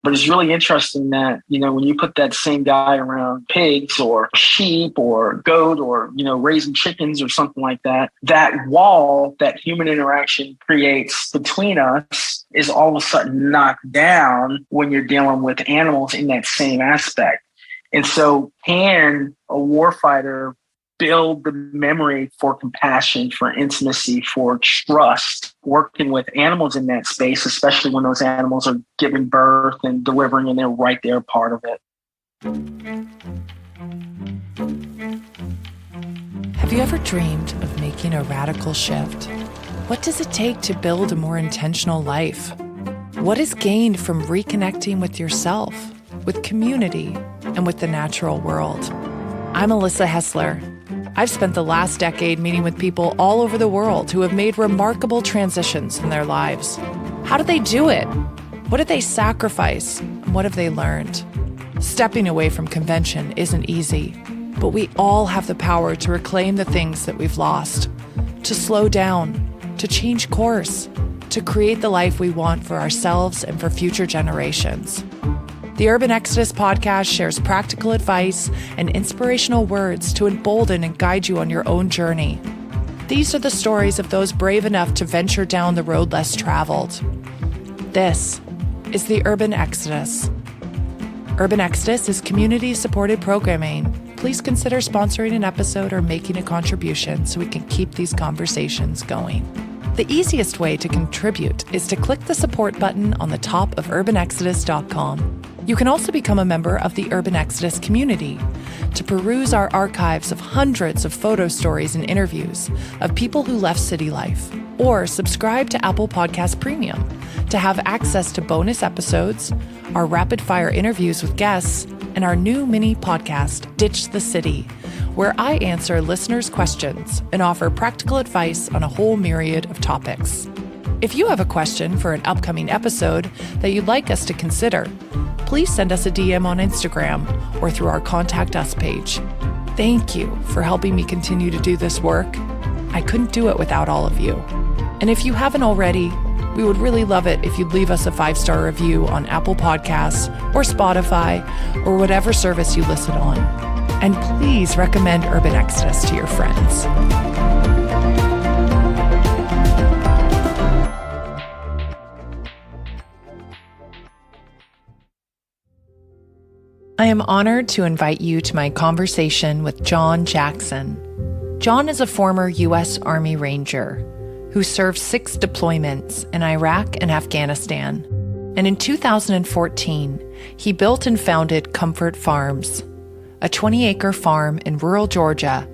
But it's really interesting that, when you put that same guy around pigs or sheep or goat or, raising chickens or something like that, that wall that human interaction creates between us is all of a sudden knocked down when you're dealing with animals in that same aspect. And so can a warfighter build the memory for compassion, for intimacy, for trust, working with animals in that space, especially when those animals are giving birth and delivering and they're right there part of it. Have you ever dreamed of making a radical shift? What does it take to build a more intentional life? What is gained from reconnecting with yourself, with community, and with the natural world? I'm Alyssa Hessler. I've spent the last decade meeting with people all over the world who have made remarkable transitions in their lives. How did they do it? What did they sacrifice? And what have they learned? Stepping away from convention isn't easy, but we all have the power to reclaim the things that we've lost, to slow down, to change course, to create the life we want for ourselves and for future generations. The Urban Exodus podcast shares practical advice and inspirational words to embolden and guide you on your own journey. These are the stories of those brave enough to venture down the road less traveled. This is the Urban Exodus. Urban Exodus is community-supported programming. Please consider sponsoring an episode or making a contribution so we can keep these conversations going. The easiest way to contribute is to click the support button on the top of urbanexodus.com. You can also become a member of the Urban Exodus community to peruse our archives of hundreds of photo stories and interviews of people who left city life, or subscribe to Apple Podcast Premium to have access to bonus episodes, our rapid-fire interviews with guests, and our new mini podcast, Ditch the City, where I answer listeners' questions and offer practical advice on a whole myriad of topics. If you have a question for an upcoming episode that you'd like us to consider, please send us a DM on Instagram or through our Contact Us page. Thank you for helping me continue to do this work. I couldn't do it without all of you. And if you haven't already, we would really love it if you'd leave us a 5-star review on Apple Podcasts or Spotify or whatever service you listen on. And please recommend Urban Exodus to your friends. I am honored to invite you to my conversation with Jon Jackson. Jon is a former U.S. Army Ranger who served 6 deployments in Iraq and Afghanistan. And in 2014, he built and founded Comfort Farms, a 20-acre farm in rural Georgia,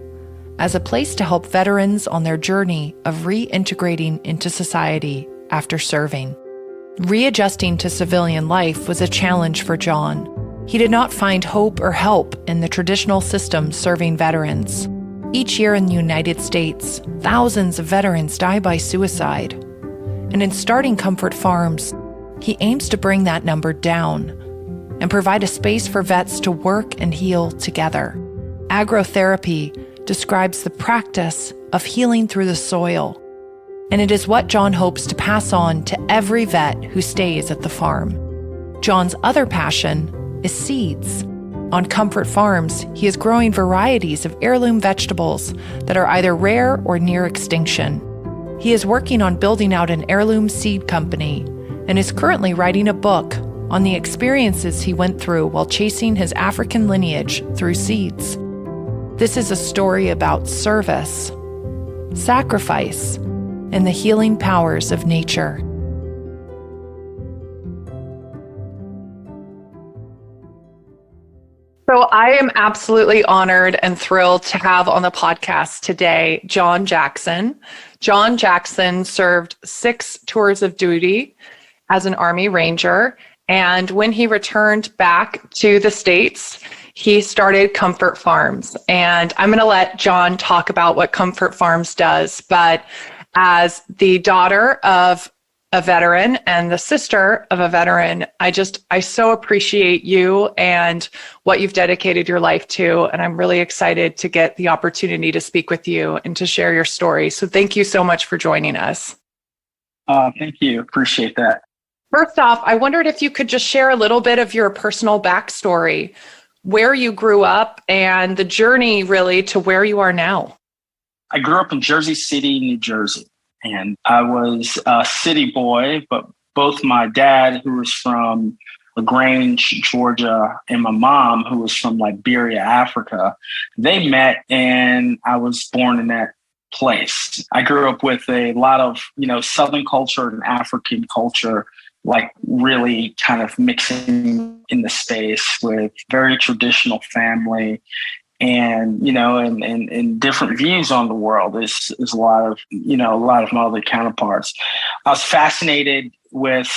as a place to help veterans on their journey of reintegrating into society after serving. Readjusting to civilian life was a challenge for Jon. He did not find hope or help in the traditional system serving veterans. Each year in the United States, thousands of veterans die by suicide. And in starting Comfort Farms, he aims to bring that number down and provide a space for vets to work and heal together. Agrotherapy describes the practice of healing through the soil, and it is what Jon hopes to pass on to every vet who stays at the farm. Jon's other passion is seeds. On Comfort Farms, he is growing varieties of heirloom vegetables that are either rare or near extinction. He is working on building out an heirloom seed company and is currently writing a book on the experiences he went through while chasing his African lineage through seeds. This is a story about service, sacrifice, and the healing powers of nature. So I am absolutely honored and thrilled to have on the podcast today Jon Jackson. Jon Jackson served 6 tours of duty as an Army Ranger, and when he returned back to the States, he started Comfort Farms. And I'm going to let Jon talk about what Comfort Farms does, but as the daughter of a veteran and the sister of a veteran, I so appreciate you and what you've dedicated your life to. And I'm really excited to get the opportunity to speak with you and to share your story. So thank you so much for joining us. Thank you. Appreciate that. First off, I wondered if you could just share a little bit of your personal backstory, where you grew up and the journey really to where you are now. I grew up in Jersey City, New Jersey, and I was a city boy, but both my dad, who was from LaGrange, Georgia, and my mom, who was from Liberia, Africa, they met, and I was born in that place. I grew up with a lot of, Southern culture and African culture, really kind of mixing in the space with very traditional family and, and different views on the world. Is a lot of my other counterparts. I was fascinated with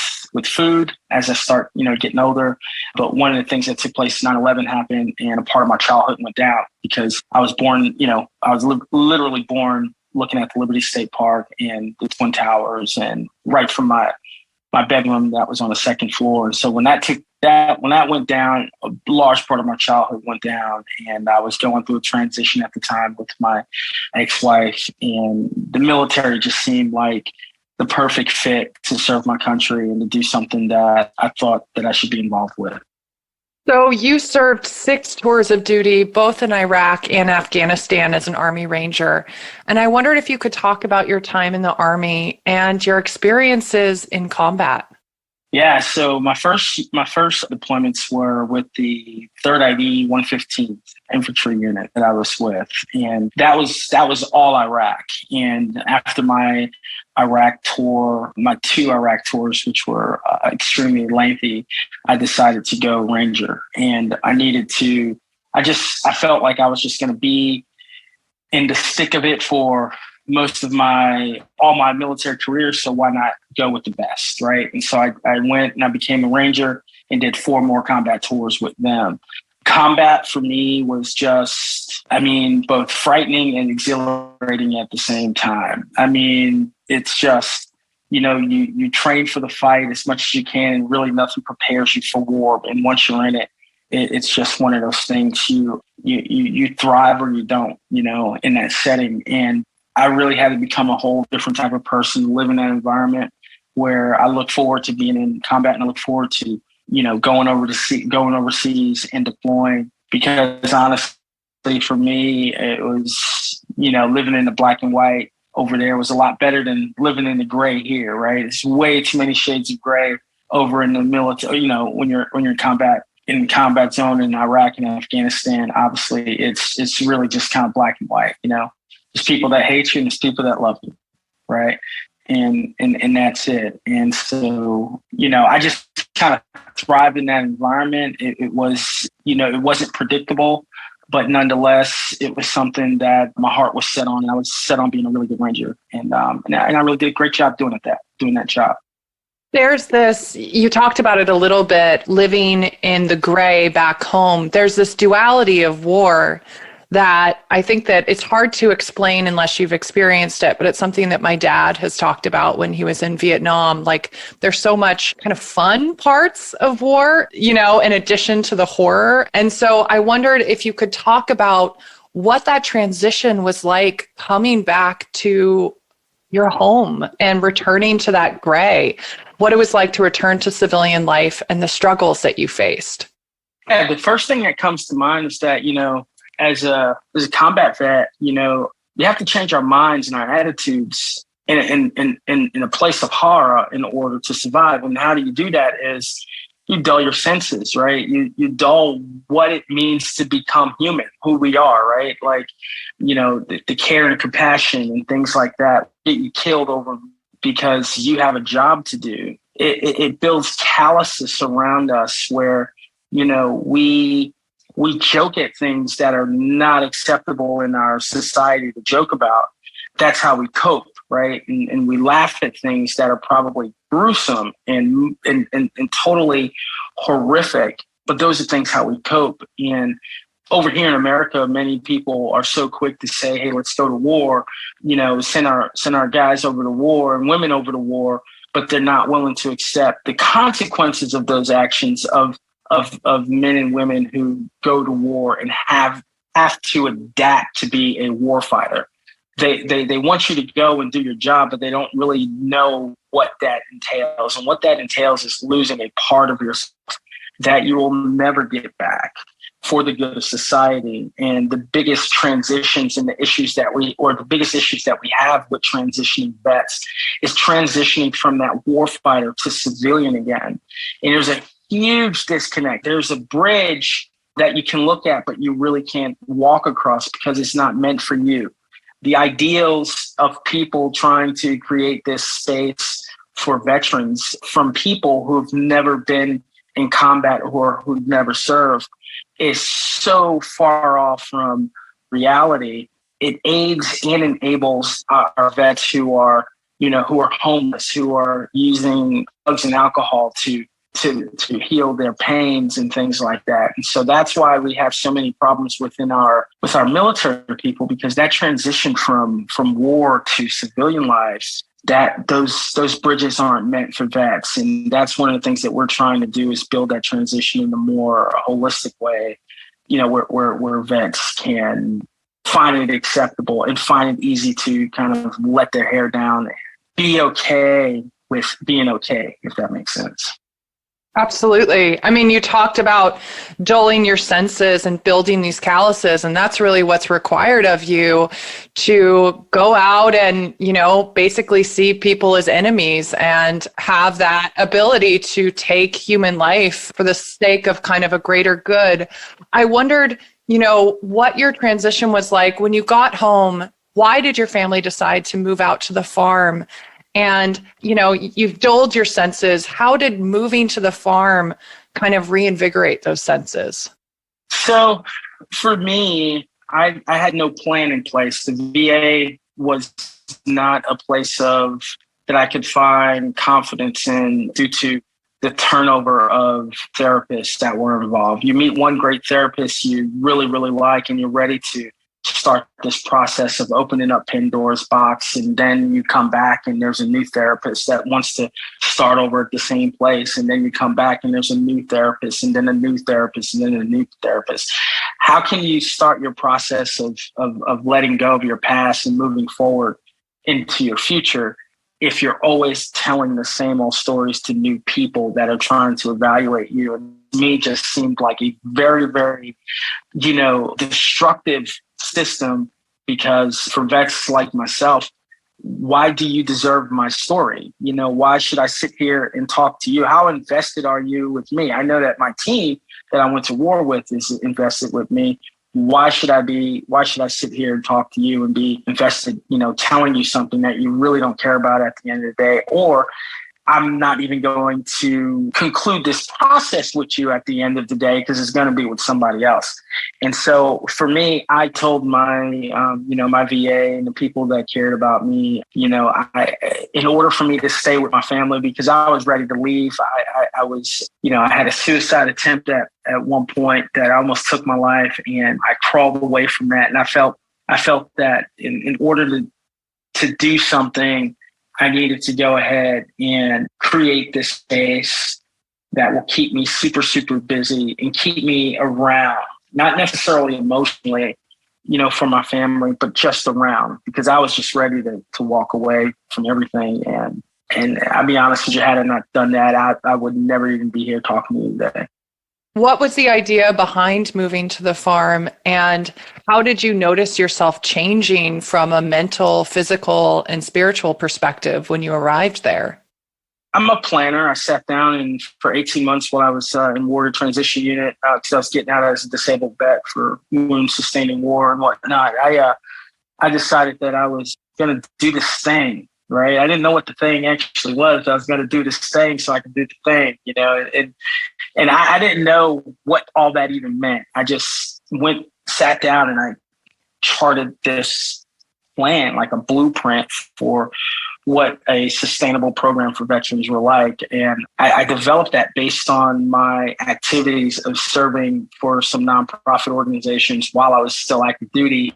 food as I start, getting older. But one of the things that took place, 9/11 happened, and a part of my childhood went down because I was born, I was literally born looking at the Liberty State Park and the Twin Towers, and right from my bedroom that was on the second floor. And so when that went down, a large part of my childhood went down, and I was going through a transition at the time with my ex-wife, and the military just seemed like the perfect fit to serve my country and to do something that I thought that I should be involved with. So you served 6 tours of duty, both in Iraq and Afghanistan as an Army Ranger. And I wondered if you could talk about your time in the Army and your experiences in combat. Yeah, so my first deployments were with the 3rd ID 115th Infantry Unit that I was with, and that was all Iraq. And after my Iraq tour, my 2 Iraq tours, which were extremely lengthy, I decided to go Ranger, and I felt like I was just going to be in the thick of it for most of all my military career. So why not go with the best, right? And so I went and I became a Ranger and did 4 more combat tours with them. Combat for me was just, both frightening and exhilarating at the same time. It's just, you train for the fight as much as you can, and really nothing prepares you for war. And once you're in it, it's just one of those things you thrive or you don't, in that setting. And I really had to become a whole different type of person, live in that environment where I look forward to being in combat, and I look forward to, going overseas and deploying, because honestly, for me, it was, living in the black and white over there was a lot better than living in the gray here, right? It's way too many shades of gray over in the military, when you're in combat zone in Iraq and Afghanistan. Obviously, it's really just kind of black and white, There's people that hate you and there's people that love you, right? And that's it. And so, I just kind of thrived in that environment. It was, it wasn't predictable, but nonetheless, it was something that my heart was set on. And I was set on being a really good Ranger. And I really did a great job doing that job. There's this, you talked about it a little bit, living in the gray back home. There's this duality of war that I think that it's hard to explain unless you've experienced it, but it's something that my dad has talked about when he was in Vietnam. There's so much kind of fun parts of war, in addition to the horror. And so I wondered if you could talk about what that transition was like coming back to your home and returning to that gray, what it was like to return to civilian life and the struggles that you faced. Yeah, the first thing that comes to mind is that, as a combat vet, you have to change our minds and our attitudes in a place of horror in order to survive. And how do you do that is you dull your senses, right? You dull what it means to become human, who we are, right? The care and compassion and things like that get you killed over because you have a job to do. It builds calluses around us where, we joke at things that are not acceptable in our society to joke about. That's how we cope, right? And we laugh at things that are probably gruesome and totally horrific. But those are things how we cope. And over here in America, many people are so quick to say, "Hey, let's go to war." Send our guys over to war and women over to war, but they're not willing to accept the consequences of those actions of men and women who go to war and have to adapt to be a war fighter. they want you to go and do your job, but they don't really know what that entails. And what that entails is losing a part of yourself that you will never get back for the good of society. And the biggest transitions and the biggest issues that we have with transitioning vets is transitioning from that warfighter to civilian again. And there's a huge disconnect. There's a bridge that you can look at, but you really can't walk across because it's not meant for you. The ideals of people trying to create this space for veterans from people who've never been in combat or who've never served is so far off from reality. It aids and enables our vets who are homeless, who are using drugs and alcohol to heal their pains and things like that. And so that's why we have so many problems with our military people, because that transition from war to civilian lives, that those bridges aren't meant for vets. And that's one of the things that we're trying to do, is build that transition in a more holistic way, where vets can find it acceptable and find it easy to kind of let their hair down, be okay with being okay, if that makes sense. Absolutely. I mean, you talked about dulling your senses and building these calluses, and that's really what's required of you to go out and, basically see people as enemies and have that ability to take human life for the sake of kind of a greater good. I wondered, what your transition was like when you got home. Why did your family decide to move out to the farm? And, you've dulled your senses. How did moving to the farm kind of reinvigorate those senses? So for me, I had no plan in place. The VA was not a place that I could find confidence in due to the turnover of therapists that were involved. You meet one great therapist you really, really like, and you're ready to start this process of opening up Pandora's box. And then you come back and there's a new therapist that wants to start over at the same place. And then you come back and there's a new therapist, and then a new therapist, and then a new therapist. How can you start your process of letting go of your past and moving forward into your future if you're always telling the same old stories to new people that are trying to evaluate you? And to me, just seemed like a very, very, destructive system, because for vets like myself, why do you deserve my story? Why should I sit here and talk to you? How invested are you with me? I know that my team that I went to war with is invested with me. Why should I sit here and talk to you and be invested, telling you something that you really don't care about at the end of the day? Or I'm not even going to conclude this process with you at the end of the day, because it's going to be with somebody else. And so for me, I told my, my VA and the people that cared about me, in order for me to stay with my family, because I was ready to leave. I was, I had a suicide attempt at one point that almost took my life, and I crawled away from that. And I felt that in order to do something, I needed to go ahead and create this space that will keep me super, super busy and keep me around, not necessarily emotionally, for my family, but just around, because I was just ready to walk away from everything. And I'll be honest with you, had I not done that, I would never even be here talking to you today. What was the idea behind moving to the farm, and how did you notice yourself changing from a mental, physical, and spiritual perspective when you arrived there? I'm a planner. I sat down, and for 18 months while I was in Warrior Transition Unit, because I was getting out as a disabled vet for wound sustaining war and whatnot, I decided that I was going to do this thing. Right. I didn't know what the thing actually was. I was going to do this thing so I could do the thing, and I didn't know what all that even meant. I just sat down and I charted this plan, like a blueprint for what a sustainable program for veterans were like. And I developed that based on my activities of serving for some nonprofit organizations while I was still active duty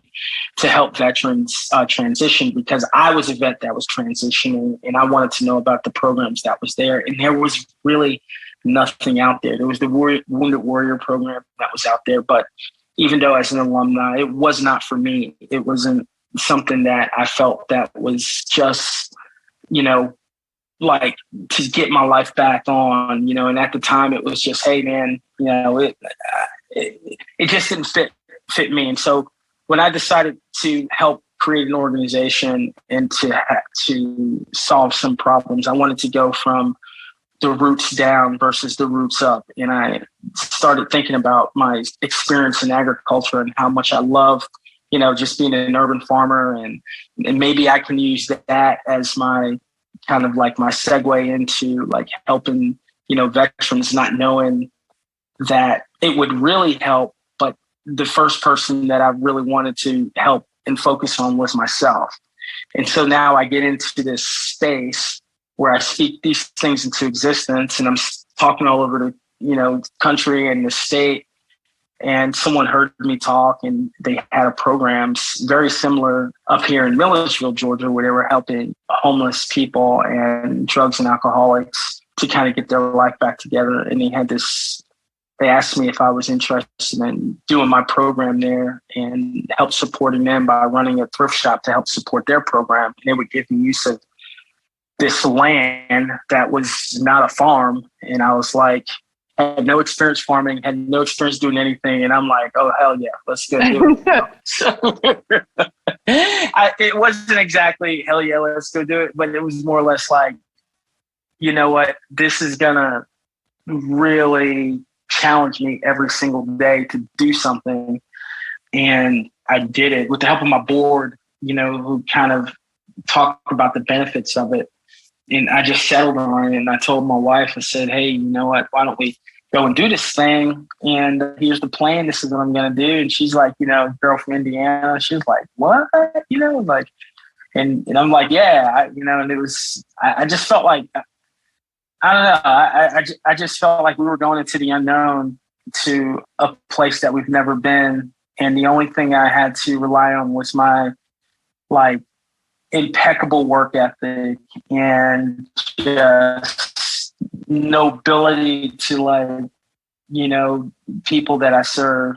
to help veterans transition, because I was a vet that was transitioning and I wanted to know about the programs that was there. And there was really nothing out there. There was the Wounded Warrior program that was out there, but even though as an alumni, it was not for me. It wasn't something that I felt that was just, like to get my life back on, and at the time it was just, hey man, it just didn't fit me. And so when I decided to help create an organization and to solve some problems, I wanted to go from the roots down versus the roots up. And I started thinking about my experience in agriculture and how much I love, just being an urban farmer, and maybe I can use that as my kind of like my segue into like helping, veterans, not knowing that it would really help. But the first person that I really wanted to help and focus on was myself. And so now I get into this space where I speak these things into existence, and I'm talking all over the, country and the state. And someone heard me talk, and they had a program very similar up here in Milledgeville, Georgia, where they were helping homeless people and drugs and alcoholics to kind of get their life back together. And they asked me if I was interested in doing my program there and help supporting them by running a thrift shop to help support their program. And they would give me use of this land that was not a farm. And I was like, I had no experience farming, had no experience doing anything. And I'm like, oh, hell yeah, let's go do it. So it wasn't exactly, hell yeah, let's go do it. But it was more or less like, you know what, this is going to really challenge me every single day to do something. And I did it with the help of my board, who kind of talked about the benefits of it. And I just settled on it. And I told my wife, I said, hey, you know what, why don't we go and do this thing? And here's the plan. This is what I'm going to do. And she's like, girl from Indiana. She was like, what? And I'm like, yeah, and it was, I just felt like, I don't know. I just felt like we were going into the unknown, to a place that we've never been. And the only thing I had to rely on was my impeccable work ethic and just nobility to people that I serve,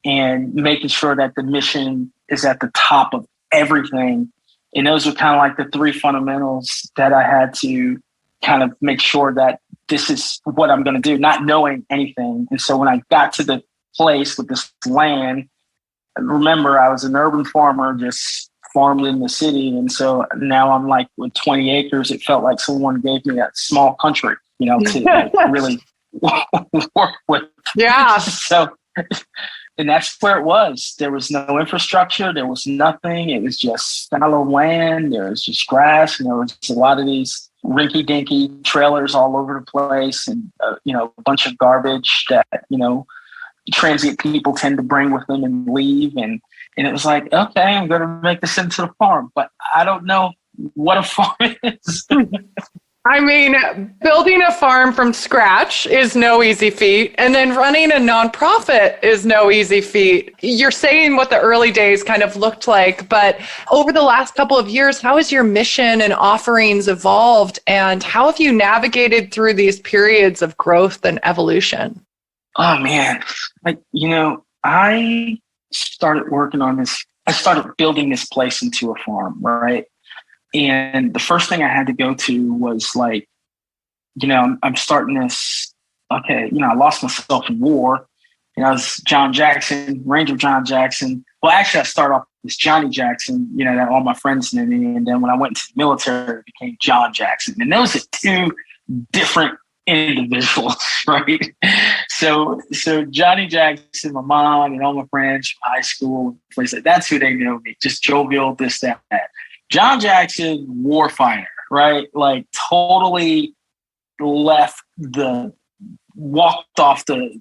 and making sure that the mission is at the top of everything. And those are kind of like the three fundamentals that I had to kind of make sure that this is what I'm going to do, not knowing anything. And so when I got to the place with this land, remember I was an urban farmer, just farmed in the city. And so now I'm like with 20 acres, it felt like someone gave me that small country, to really work with. Yeah. So, and that's where it was. There was no infrastructure. There was nothing. It was just fallow land. There was just grass. And there was a lot of these rinky-dinky trailers all over the place, and a bunch of garbage that transient people tend to bring with them and leave. And it was like, okay, I'm going to make this into a farm, but I don't know what a farm is. I mean, building a farm from scratch is no easy feat. And then running a nonprofit is no easy feat. You're saying what the early days kind of looked like, but over the last couple of years, how has your mission and offerings evolved? And how have you navigated through these periods of growth and evolution? Oh, man. I started working on this. I started building this place into a farm, right? And the first thing I had to go to was like, I'm starting this. Okay, I lost myself in war. I was Jon Jackson, Ranger Jon Jackson. Well, actually, I started off as Johnny Jackson, that all my friends knew me. And then when I went to the military, it became Jon Jackson. And those are two different individuals, right? So Johnny Jackson, my mom, and all my friends from high school, that's who they know me. Just jovial, this, that. Jon Jackson, warfighter, right? Like totally walked off the,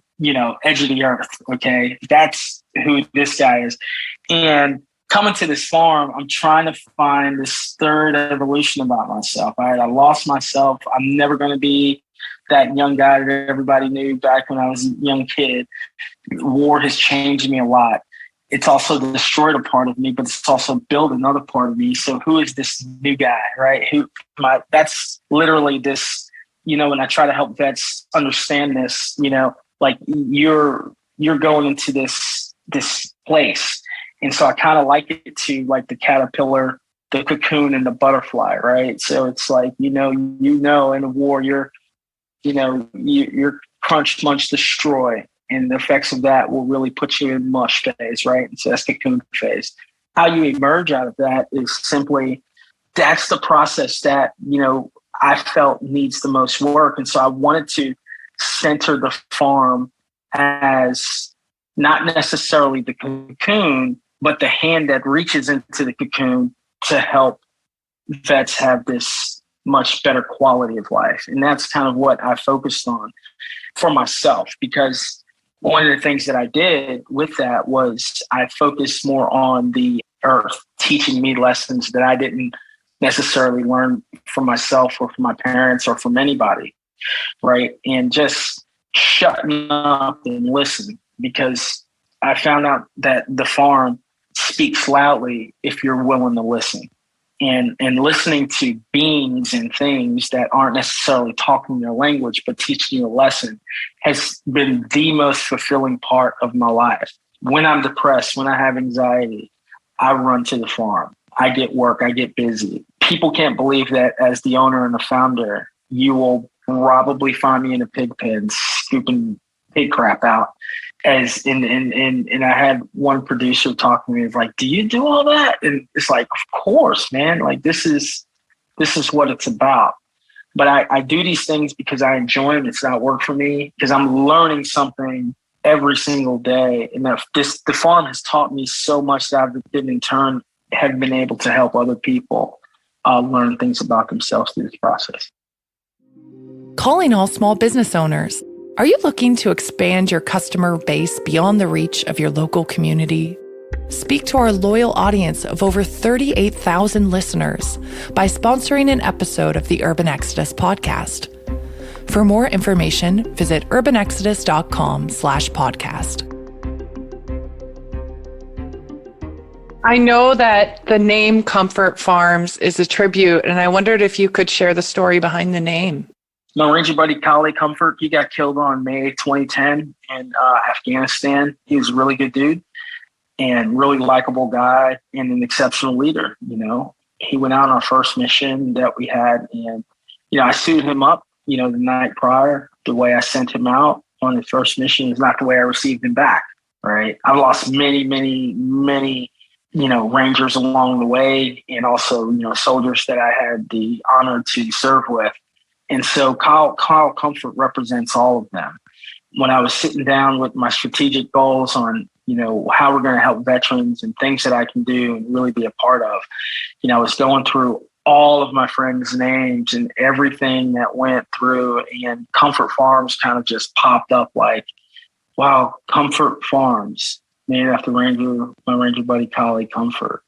edge of the earth. Okay. That's who this guy is. And coming to this farm, I'm trying to find this third evolution about myself. All right. I lost myself. I'm never going to be that young guy that everybody knew back when I was a young kid. War has changed me a lot. It's also destroyed a part of me, but it's also built another part of me. So who is this new guy, right? That's literally this, when I try to help vets understand this, like you're going into this place, And so I kind of like it to like the caterpillar, the cocoon, and the butterfly, right? So it's like, in a war, you're crunch, munch, destroy. And the effects of that will really put you in mush phase, right? And so that's cocoon phase. How you emerge out of that is simply, that's the process that, I felt needs the most work. And so I wanted to center the farm as not necessarily the cocoon, but the hand that reaches into the cocoon to help vets have this much better quality of life. And that's kind of what I focused on for myself, because one of the things that I did with that was I focused more on the earth teaching me lessons that I didn't necessarily learn from myself or from my parents or from anybody, right? And just shutting up and listen, because I found out that the farm speaks loudly if you're willing to listen. And listening to beings and things that aren't necessarily talking their language, but teaching you a lesson has been the most fulfilling part of my life. When I'm depressed, when I have anxiety, I run to the farm. I get work, I get busy. People can't believe that as the owner and the founder, you will probably find me in a pig pen scooping pig crap out. And I had one producer talk to me, it's like, do you do all that? And it's like, of course, man, like this is what it's about. But I do these things because I enjoy them. It's not work for me, because I'm learning something every single day. And the farm has taught me so much that I've been in turn have been able to help other people learn things about themselves through this process. Calling all small business owners. Are you looking to expand your customer base beyond the reach of your local community? Speak to our loyal audience of over 38,000 listeners by sponsoring an episode of the Urban Exodus podcast. For more information, visit urbanexodus.com/podcast. I know that the name Comfort Farms is a tribute, and I wondered if you could share the story behind the name. My ranger buddy, Kali Comfort, he got killed on May 2010 in Afghanistan. He was a really good dude and really likable guy and an exceptional leader. He went out on our first mission that we had, and, I suited him up, the night prior. The way I sent him out on his first mission is not the way I received him back, right? I've lost many, many, many, rangers along the way, and also, soldiers that I had the honor to serve with. And so Kyle Comfort represents all of them. When I was sitting down with my strategic goals on, how we're going to help veterans and things that I can do and really be a part of, I was going through all of my friends' names and everything that went through, and Comfort Farms kind of just popped up like, wow, Comfort Farms, named after my ranger buddy, Kali Comfort.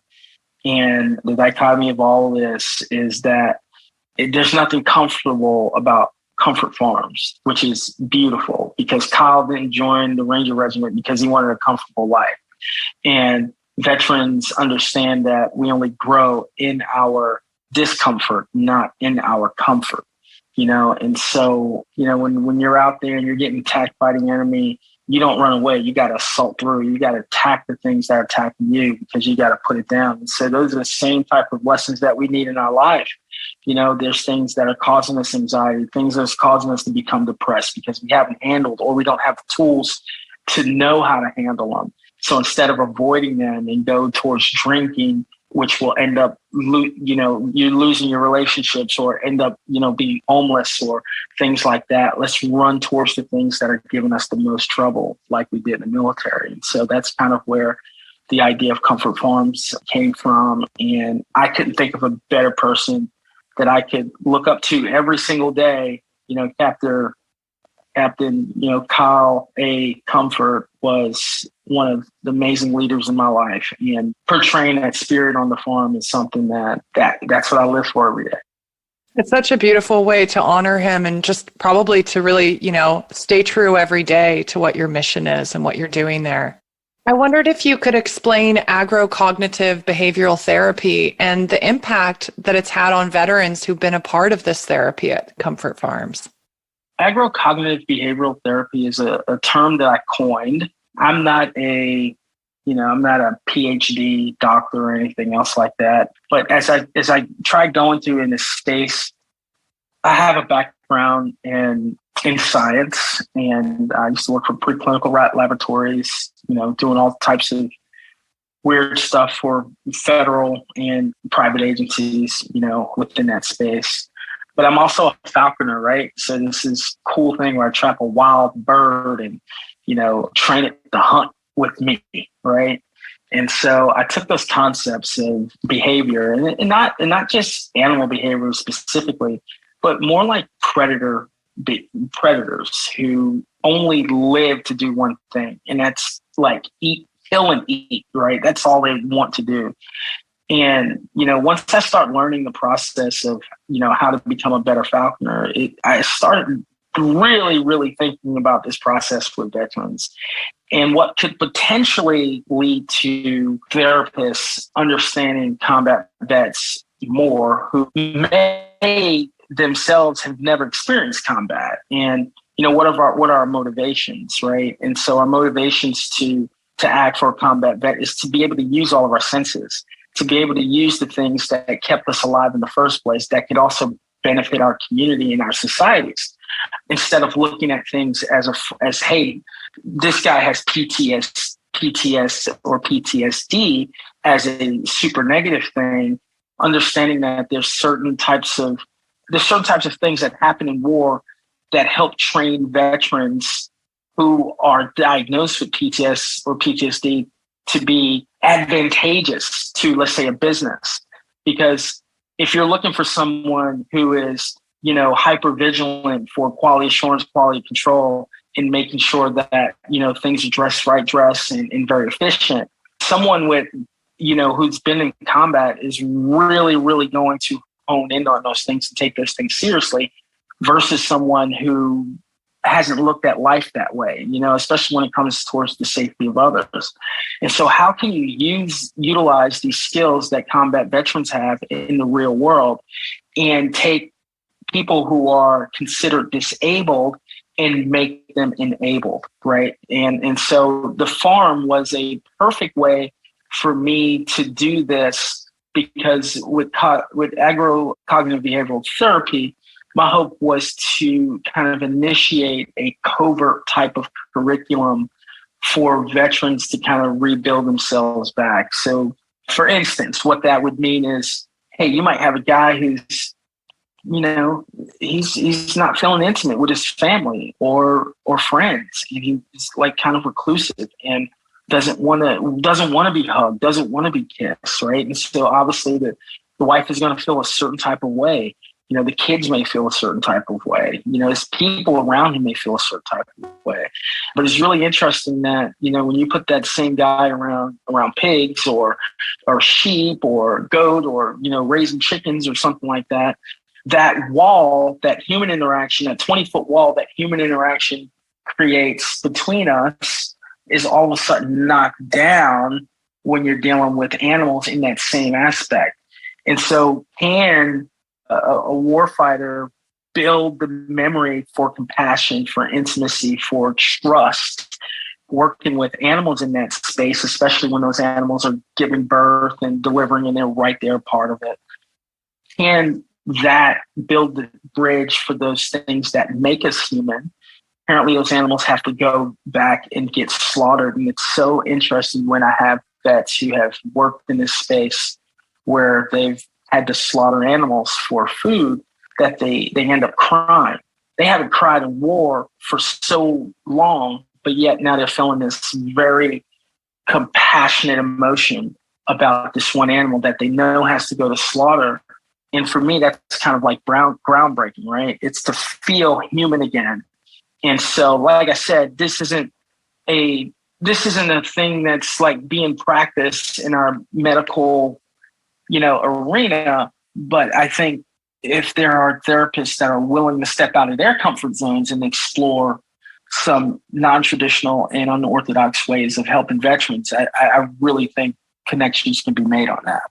And the dichotomy of all of this is that there's nothing comfortable about Comfort Farms, which is beautiful, because Kyle didn't join the Ranger Regiment because he wanted a comfortable life. And veterans understand that we only grow in our discomfort, not in our comfort, And so, when you're out there and you're getting attacked by the enemy, you don't run away. You got to assault through. You got to attack the things that are attacking you, because you got to put it down. And so those are the same type of lessons that we need in our life. There's things that are causing us anxiety, things that's causing us to become depressed because we haven't handled, or we don't have the tools to know how to handle them. So instead of avoiding them and go towards drinking, which will end up, you're losing your relationships, or end up, being homeless or things like that. Let's run towards the things that are giving us the most trouble, like we did in the military. And so that's kind of where the idea of Comfort Farms came from. And I couldn't think of a better person that I could look up to every single day. Captain, Kyle A. Comfort was one of the amazing leaders in my life, and portraying that spirit on the farm is something that's what I live for every day. It's such a beautiful way to honor him, and just probably to really, stay true every day to what your mission is and what you're doing there. I wondered if you could explain agrocognitive behavioral therapy and the impact that it's had on veterans who've been a part of this therapy at Comfort Farms. Agrocognitive behavioral therapy is a term that I coined. I'm not a I'm not a PhD doctor or anything else like that. But as I tried going through in this space, I have a background in science, and I used to work for preclinical rat laboratories, doing all types of weird stuff for federal and private agencies, within that space. But I'm also a falconer, right? So this is a cool thing where I trap a wild bird and, train it to hunt with me, right? And so I took those concepts of behavior and not just animal behavior specifically, but more like predators who only live to do one thing. And that's like kill and eat, right? That's all they want to do. And, once I start learning the process of, how to become a better falconer, I started really, really thinking about this process with veterans and what could potentially lead to therapists understanding combat vets more who may themselves have never experienced combat. And, what are our motivations, right? And so our motivations to act for a combat vet is to be able to use all of our senses, to be able to use the things that kept us alive in the first place that could also benefit our community and our societies, instead of looking at things as hey, this guy has PTS or PTSD as a super negative thing. Understanding that there's certain types of things that happen in war that help train veterans who are diagnosed with PTS or PTSD to be advantageous to, let's say, a business. Because if you're looking for someone who is, hyper vigilant for quality assurance, quality control, and making sure that, things are dressed and very efficient, someone with, who's been in combat is really, really going to hone in on those things and take those things seriously versus someone who hasn't looked at life that way, especially when it comes towards the safety of others. And so how can you utilize these skills that combat veterans have in the real world and take people who are considered disabled and make them enabled, right? And so the farm was a perfect way for me to do this, because with agrocognitive behavioral therapy, my hope was to kind of initiate a covert type of curriculum for veterans to kind of rebuild themselves back. So, for instance, what that would mean is, hey, you might have a guy who's, he's not feeling intimate with his family or friends, and he's like kind of reclusive and doesn't want to be hugged, doesn't want to be kissed, right? And so obviously the wife is going to feel a certain type of way. The kids may feel a certain type of way. His people around him may feel a certain type of way. But it's really interesting that, when you put that same guy around pigs or sheep or goat or, raising chickens or something like that, that wall, that human interaction, that 20-foot wall that human interaction creates between us is all of a sudden knocked down when you're dealing with animals in that same aspect. And so can a warfighter build the memory for compassion, for intimacy, for trust, working with animals in that space, especially when those animals are giving birth and delivering and they're right there part of it? Can that build the bridge for those things that make us human? Apparently those animals have to go back and get slaughtered. And it's so interesting when I have vets who have worked in this space where they've had to slaughter animals for food that they end up crying. They haven't cried in war for so long, but yet now they're feeling this very compassionate emotion about this one animal that they know has to go to slaughter. And for me, that's kind of like groundbreaking, right? It's to feel human again. And so, like I said, this isn't a thing that's like being practiced in our medical, arena. But I think if there are therapists that are willing to step out of their comfort zones and explore some non-traditional and unorthodox ways of helping veterans, I really think connections can be made on that.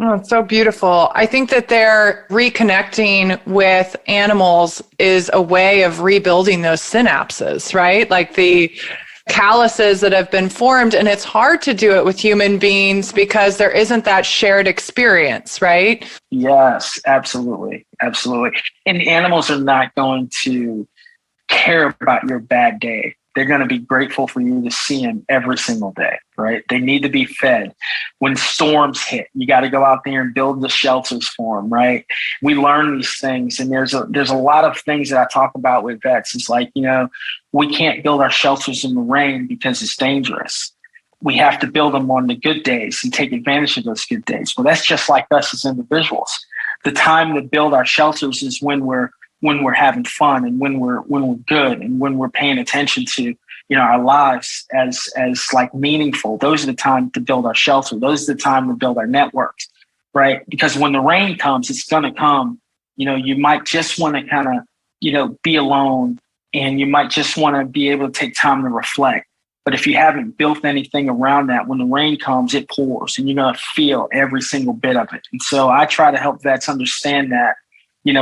Oh, it's so beautiful. I think that they're reconnecting with animals is a way of rebuilding those synapses, right? Like the calluses that have been formed, and it's hard to do it with human beings because there isn't that shared experience, right? Yes, absolutely. Absolutely. And animals are not going to care about your bad day. They're going to be grateful for you to see them every single day, right? They need to be fed. When storms hit, you got to go out there and build the shelters for them, right? We learn these things, and there's a lot of things that I talk about with vets. It's like, we can't build our shelters in the rain because it's dangerous. We have to build them on the good days and take advantage of those good days. Well, that's just like us as individuals. The time to build our shelters is when we're having fun, and when we're good, and when we're paying attention to, our lives as like meaningful. Those are the time to build our shelter. Those are the time to build our networks, right? Because when the rain comes, it's going to come. You might just want to kind of, be alone, and you might just want to be able to take time to reflect. But if you haven't built anything around that, when the rain comes, it pours, and you're going to feel every single bit of it. And so I try to help vets understand that,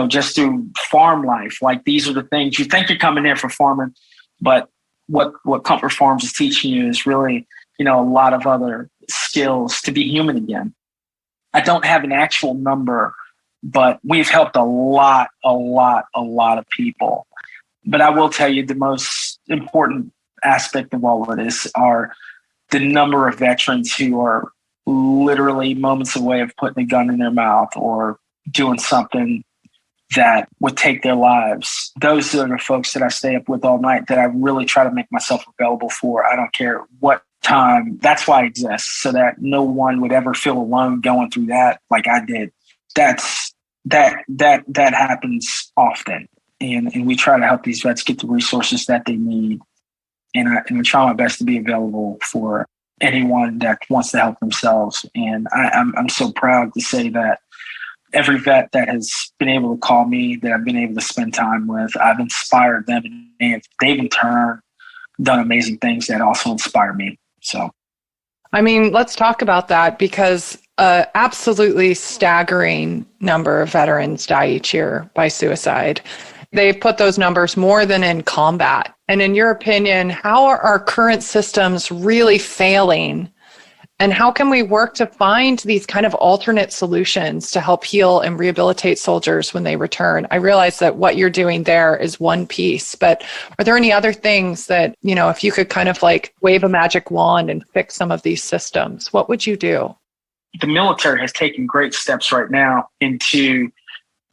just through farm life. Like, these are the things you think you're coming there for farming, but what Comfort Farms is teaching you is really, a lot of other skills to be human again. I don't have an actual number, but we've helped a lot of people. But I will tell you, the most important aspect of all of this are the number of veterans who are literally moments away of putting a gun in their mouth or doing something that would take their lives. Those are the folks that I stay up with all night, that I really try to make myself available for. I don't care what time. That's why I exist, so that no one would ever feel alone going through that like I did. That happens often. And we try to help these vets get the resources that they need. And I try my best to be available for anyone that wants to help themselves. And I'm so proud to say that every vet that has been able to call me, that I've been able to spend time with, I've inspired them, and they've in turn done amazing things that also inspire me. So, let's talk about that, because absolutely staggering number of veterans die each year by suicide. They've put those numbers more than in combat. And in your opinion, how are our current systems really failing? And how can we work to find these kind of alternate solutions to help heal and rehabilitate soldiers when they return? I realize that what you're doing there is one piece, but are there any other things that, if you could kind of like wave a magic wand and fix some of these systems, what would you do? The military has taken great steps right now into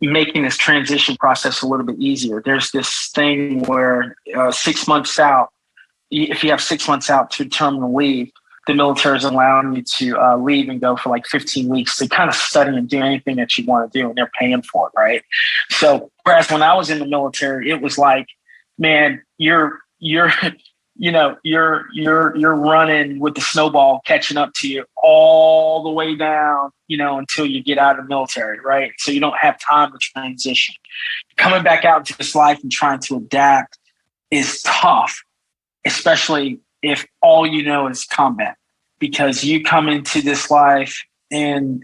making this transition process a little bit easier. There's this thing where 6 months out, if you have 6 months out to terminal leave, the military is allowing you to leave and go for like 15 weeks to kind of study and do anything that you want to do, and they're paying for it, right? So, whereas when I was in the military, it was like, man, you're running with the snowball catching up to you all the way down, until you get out of the military, right? So you don't have time to transition. Coming back out into this life and trying to adapt is tough, especially if all you know is combat, because you come into this life and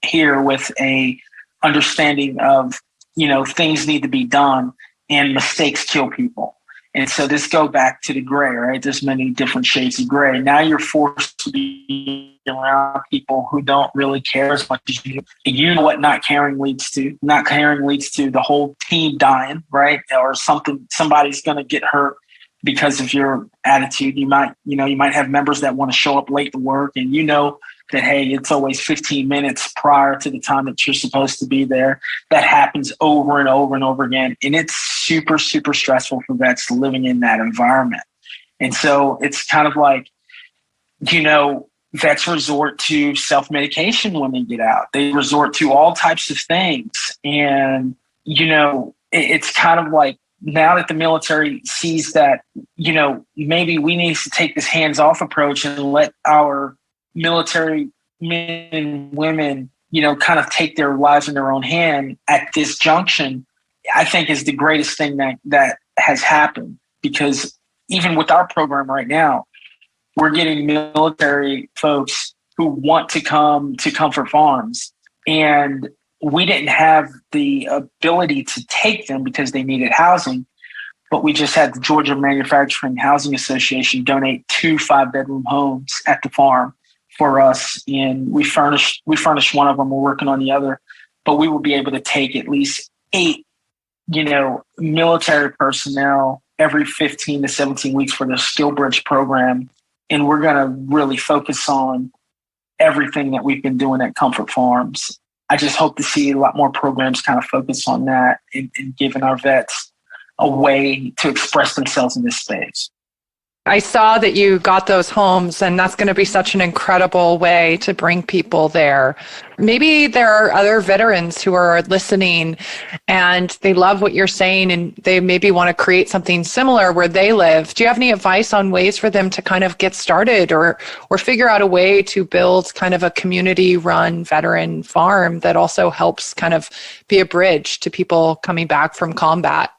here with a understanding of, things need to be done and mistakes kill people. And so this go back to the gray, right? There's many different shades of gray. Now you're forced to be around people who don't really care as much as you. You know what not caring leads to. Not caring leads to the whole team dying, right? Or somebody's going to get hurt because of your attitude. You might have members that want to show up late to work, and that, hey, it's always 15 minutes prior to the time that you're supposed to be there. That happens over and over and over again. And it's super, super stressful for vets living in that environment. And so it's kind of like, vets resort to self-medication when they get out. They resort to all types of things. And, it's kind of like, now that the military sees that, maybe we need to take this hands-off approach and let our military men and women, kind of take their lives in their own hand at this junction, I think is the greatest thing that has happened. Because even with our program right now, we're getting military folks who want to come to Comfort Farms, and we didn't have the ability to take them because they needed housing. but we just had the Georgia Manufacturing Housing Association donate 2 5-bedroom homes at the farm for us. And we furnished one of them. We're working on the other, but we will be able to take at least 8, military personnel every 15 to 17 weeks for their Skill Bridge program. And we're going to really focus on everything that we've been doing at Comfort Farms. I just hope to see a lot more programs kind of focus on that and giving our vets a way to express themselves in this space. I saw that you got those homes, and that's going to be such an incredible way to bring people there. Maybe there are other veterans who are listening and they love what you're saying and they maybe want to create something similar where they live. Do you have any advice on ways for them to kind of get started or figure out a way to build kind of a community-run veteran farm that also helps kind of be a bridge to people coming back from combat?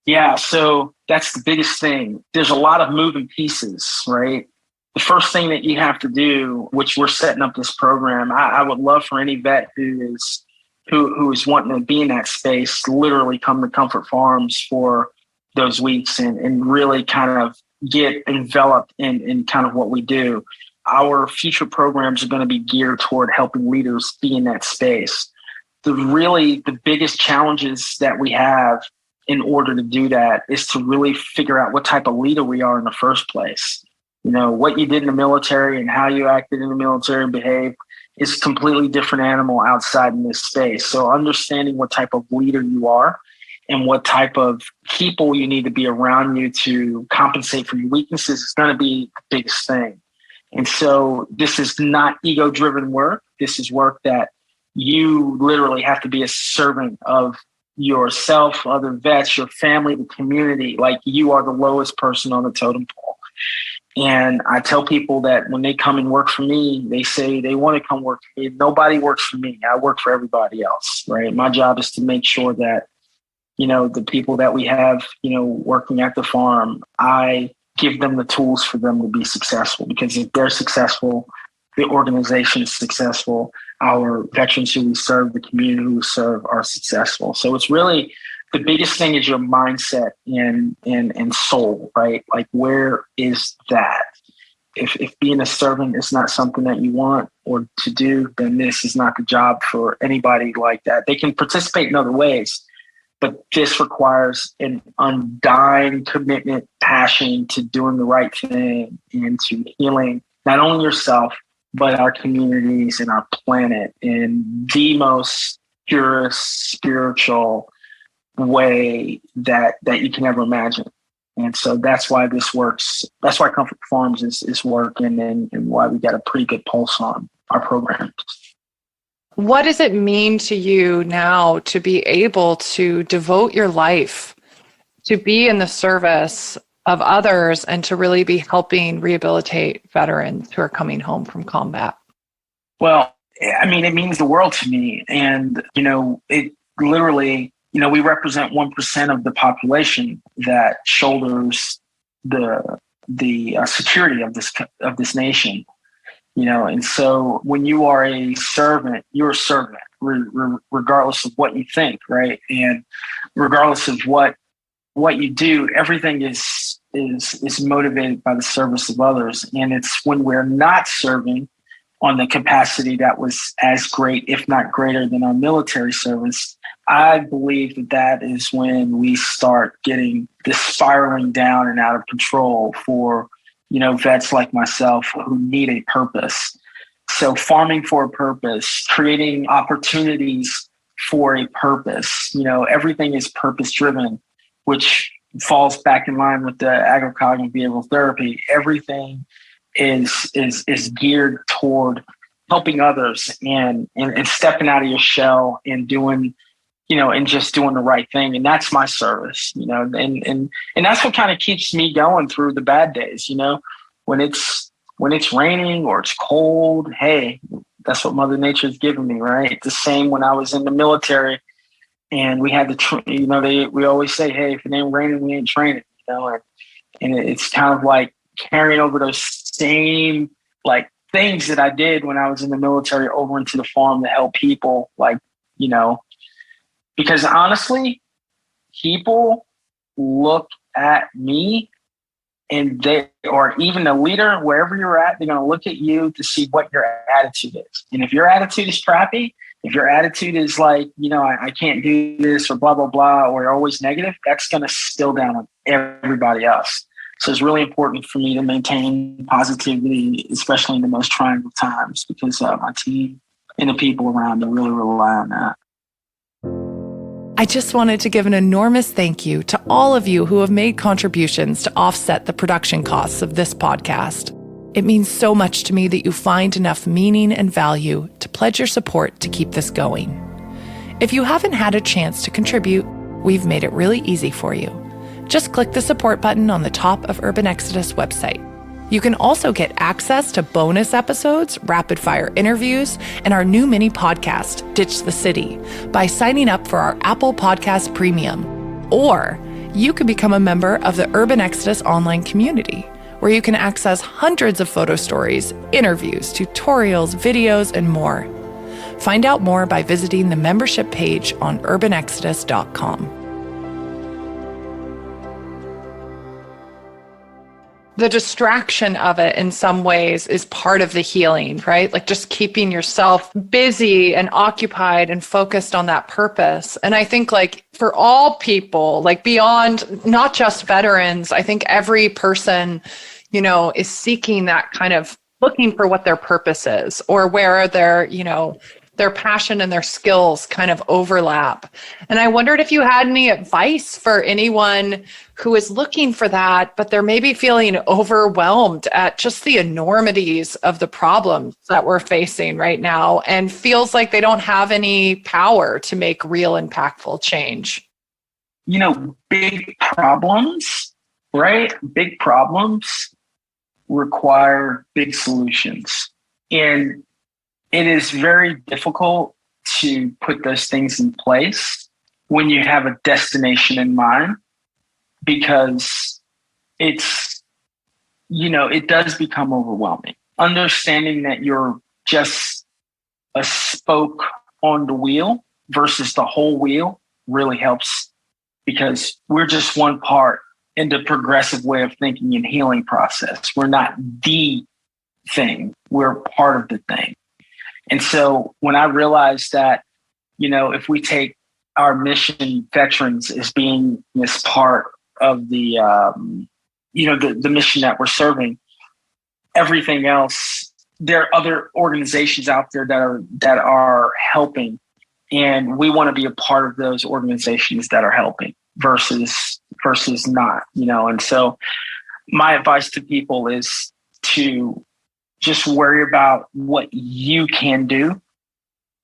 Yeah, so that's the biggest thing. There's a lot of moving pieces, right? The first thing that you have to do, which we're setting up this program, I would love for any vet who is wanting to be in that space, literally come to Comfort Farms for those weeks and really kind of get enveloped in kind of what we do. Our future programs are going to be geared toward helping leaders be in that space. The biggest challenges that we have in order to do that is to really figure out what type of leader we are in the first place. What you did in the military and how you acted in the military and behaved is a completely different animal outside in this space. So understanding what type of leader you are and what type of people you need to be around you to compensate for your weaknesses is going to be the biggest thing. And so this is not ego-driven work. This is work that you literally have to be a servant of yourself, other vets, your family, the community. Like, you are the lowest person on the totem pole. And I tell people that when they come and work for me, they say they want to come work for me. Nobody works for me. I work for everybody else, right? My job is to make sure that, the people that we have, working at the farm, I give them the tools for them to be successful, because if they're successful, the organization is successful. Our veterans who we serve, the community who we serve are successful. So it's really, the biggest thing is your mindset and soul, right? Like, where is that? If being a servant is not something that you want or to do, then this is not the job for anybody like that. They can participate in other ways, but this requires an undying commitment, passion to doing the right thing and to healing not only yourself, but our communities and our planet in the most purest spiritual way that you can ever imagine. And so that's why this works. That's why Comfort Farms is working and why we got a pretty good pulse on our programs. What does it mean to you now to be able to devote your life to be in the service of others and to really be helping rehabilitate veterans who are coming home from combat? Well, I mean, it means the world to me. And, it literally, we represent 1% of the population that shoulders the security of this nation, and so when you are a servant, you're a servant, regardless of what you think, right? And regardless of what you do, everything is motivated by the service of others. And it's when we're not serving on the capacity that was as great, if not greater, than our military service, I believe that is when we start getting this spiraling down and out of control for, vets like myself who need a purpose. So farming for a purpose, creating opportunities for a purpose, everything is purpose driven, which falls back in line with the agrocognitive behavioral therapy. Everything is geared toward helping others and stepping out of your shell and doing, and just doing the right thing. And that's my service, and that's what kind of keeps me going through the bad days, when it's raining or it's cold. Hey, that's what Mother Nature's giving me, right? The same when I was in the military and we had we always say, hey, if it ain't raining, we ain't training, and it's kind of like carrying over those same like things that I did when I was in the military over into the farm to help people, because honestly, people look at me, and they, or even the leader, wherever you're at, they're going to look at you to see what your attitude is. And if your attitude is crappy, if your attitude is like, I can't do this or blah, blah, blah, or you're always negative, that's going to still down on everybody else. So it's really important for me to maintain positivity, especially in the most trying of times, because my team and the people around me really rely on that. I just wanted to give an enormous thank you to all of you who have made contributions to offset the production costs of this podcast. It means so much to me that you find enough meaning and value to pledge your support to keep this going. If you haven't had a chance to contribute, we've made it really easy for you. Just click the support button on the top of Urban Exodus website. You can also get access to bonus episodes, rapid-fire interviews, and our new mini podcast, Ditch the City, by signing up for our Apple Podcast Premium. Or you can become a member of the Urban Exodus online community, where you can access hundreds of photo stories, interviews, tutorials, videos, and more. Find out more by visiting the membership page on urbanexodus.com. The distraction of it in some ways is part of the healing, right? Like just keeping yourself busy and occupied and focused on that purpose. And I think like for all people, like beyond not just veterans, I think every person, is seeking that kind of looking for what their purpose is or where their passion and their skills kind of overlap. And I wondered if you had any advice for anyone who is looking for that, but they're maybe feeling overwhelmed at just the enormities of the problems that we're facing right now and feels like they don't have any power to make real impactful change. Big problems, right? Big problems require big solutions. And it is very difficult to put those things in place when you have a destination in mind, because it's, it does become overwhelming. Understanding that you're just a spoke on the wheel versus the whole wheel really helps, because we're just one part in the progressive way of thinking and healing process. We're not the thing, we're part of the thing. And so when I realized that, if we take our mission, veterans, as being this part of the, the mission that we're serving, everything else, there are other organizations out there that are helping, and we want to be a part of those organizations that are helping versus not, And so my advice to people is to just worry about what you can do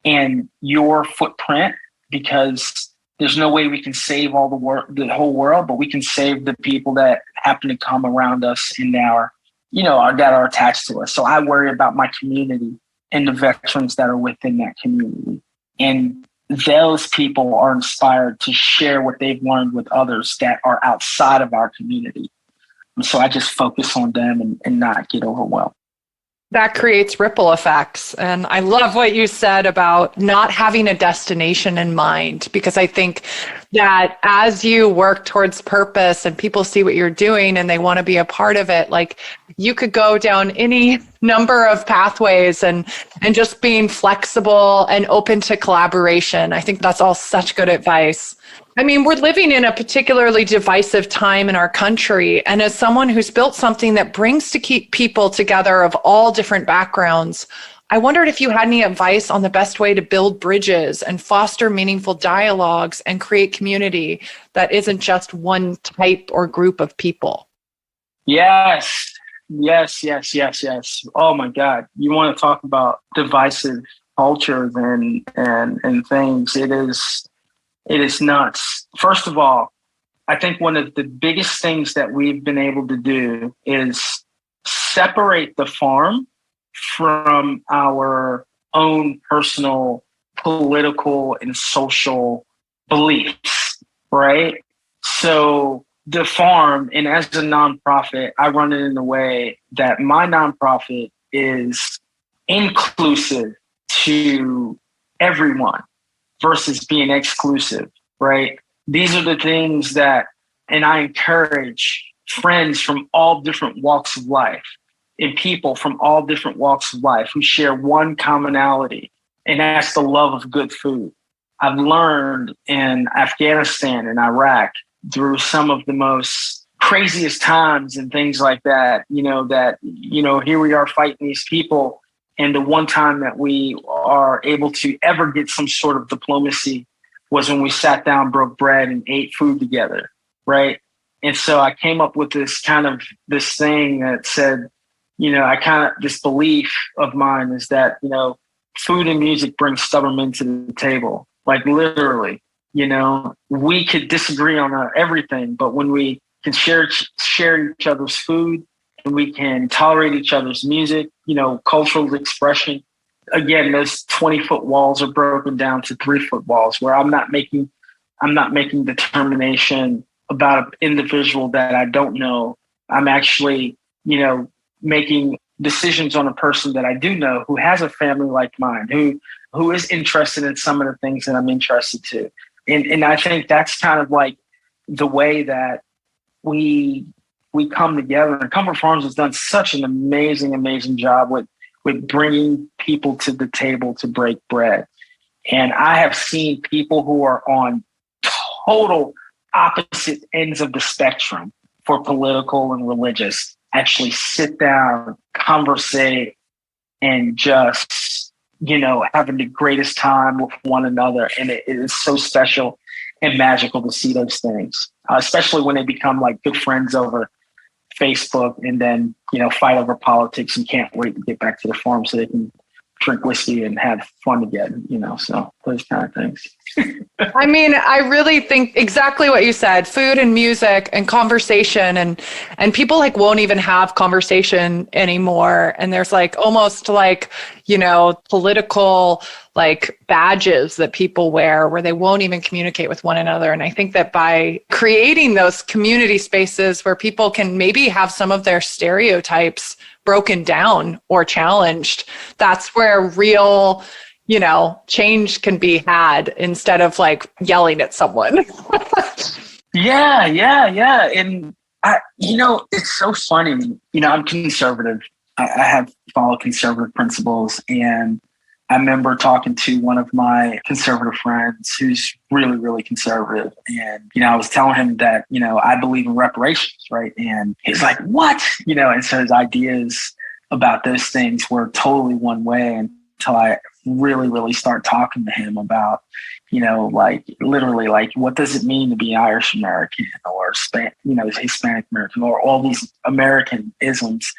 and your footprint, because there's no way we can save the whole world, but we can save the people that happen to come around us and that are attached to us. So I worry about my community and the veterans that are within that community. And those people are inspired to share what they've learned with others that are outside of our community. So I just focus on them and not get overwhelmed. That creates ripple effects. And I love what you said about not having a destination in mind, because I think that as you work towards purpose and people see what you're doing and they want to be a part of it, like you could go down any number of pathways and just being flexible and open to collaboration. I think that's all such good advice. I mean, we're living in a particularly divisive time in our country. And as someone who's built something that brings to keep people together of all different backgrounds, I wondered if you had any advice on the best way to build bridges and foster meaningful dialogues and create community that isn't just one type or group of people. Yes. Oh my God. You want to talk about divisive cultures and things. It is nuts. First of all, I think one of the biggest things that we've been able to do is separate the farm from our own personal political and social beliefs, right? So the farm, and as a nonprofit, I run it in a way that my nonprofit is inclusive to everyone versus being exclusive, right? These are the things that And I encourage friends from all different walks of life and people from all different walks of life who share one commonality, and that's the love of good food. I've learned in Afghanistan and Iraq through some of the most craziest times and things like that, here we are fighting these people. And the one time that we are able to ever get some sort of diplomacy was when we sat down, broke bread, and ate food together, right? And so I came up with this thing that said, this belief of mine is that, food and music bring stubborn men to the table. Like literally, we could disagree on everything, but when we can share each other's food and we can tolerate each other's music, cultural expression, again, those 20-foot walls are broken down to 3-foot walls where I'm not making determination about an individual that I don't know. I'm actually, making decisions on a person that I do know who has a family like mine, who is interested in some of the things that I'm interested to. And I think that's kind of like the way that we come together. And Comfort Farms has done such an amazing job with bringing people to the table to break bread. And I have seen people who are on total opposite ends of the spectrum for political and religious actually sit down, conversate, and just, having the greatest time with one another. And it is so special and magical to see those things, especially when they become like good friends over Facebook and then, fight over politics and can't wait to get back to the farm so they can drink whiskey and have fun again, so those kind of things. I mean, I really think exactly what you said, food and music and conversation and people like won't even have conversation anymore. And there's like almost like, political like badges that people wear where they won't even communicate with one another. And I think that by creating those community spaces where people can maybe have some of their stereotypes broken down or challenged, that's where real change can be had instead of like yelling at someone. Yeah. And it's so funny. I'm conservative. I have followed conservative principles. And I remember talking to one of my conservative friends who's really, really conservative. And, I was telling him that, I believe in reparations, right? And he's like, what? And so his ideas about those things were totally one way until I really, really start talking to him about, literally, like, what does it mean to be Irish American or Hispanic American or all these American isms?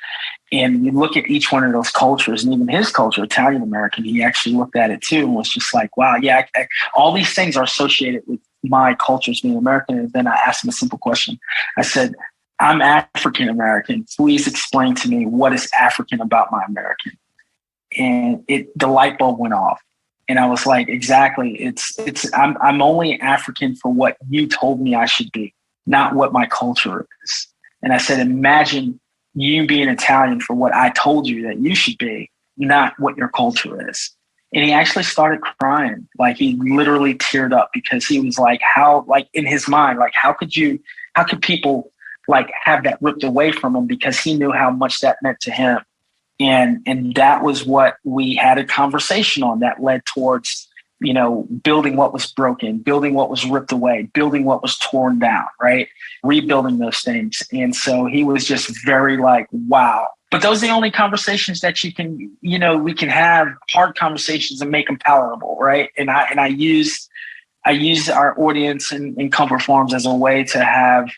And you look at each one of those cultures, and even his culture, Italian American, he actually looked at it too and was just like, wow, yeah, all these things are associated with my culture as being American. And then I asked him a simple question. I said, I'm African American. Please explain to me what is African about my American. And the light bulb went off. And I was like, exactly. I'm only African for what you told me I should be, not what my culture is. And I said, imagine you being Italian for what I told you that you should be, not what your culture is. And he actually started crying. Like he literally teared up because he was like, in his mind, like, how could people like have that ripped away from him, because he knew how much that meant to him. And that was what we had a conversation on that led towards, building what was broken, building what was ripped away, building what was torn down, right? Rebuilding those things. And so he was just very like, wow. But those are the only conversations that you can, we can have hard conversations and make them palatable, right? And I use our audience in Comfort Farms as a way to have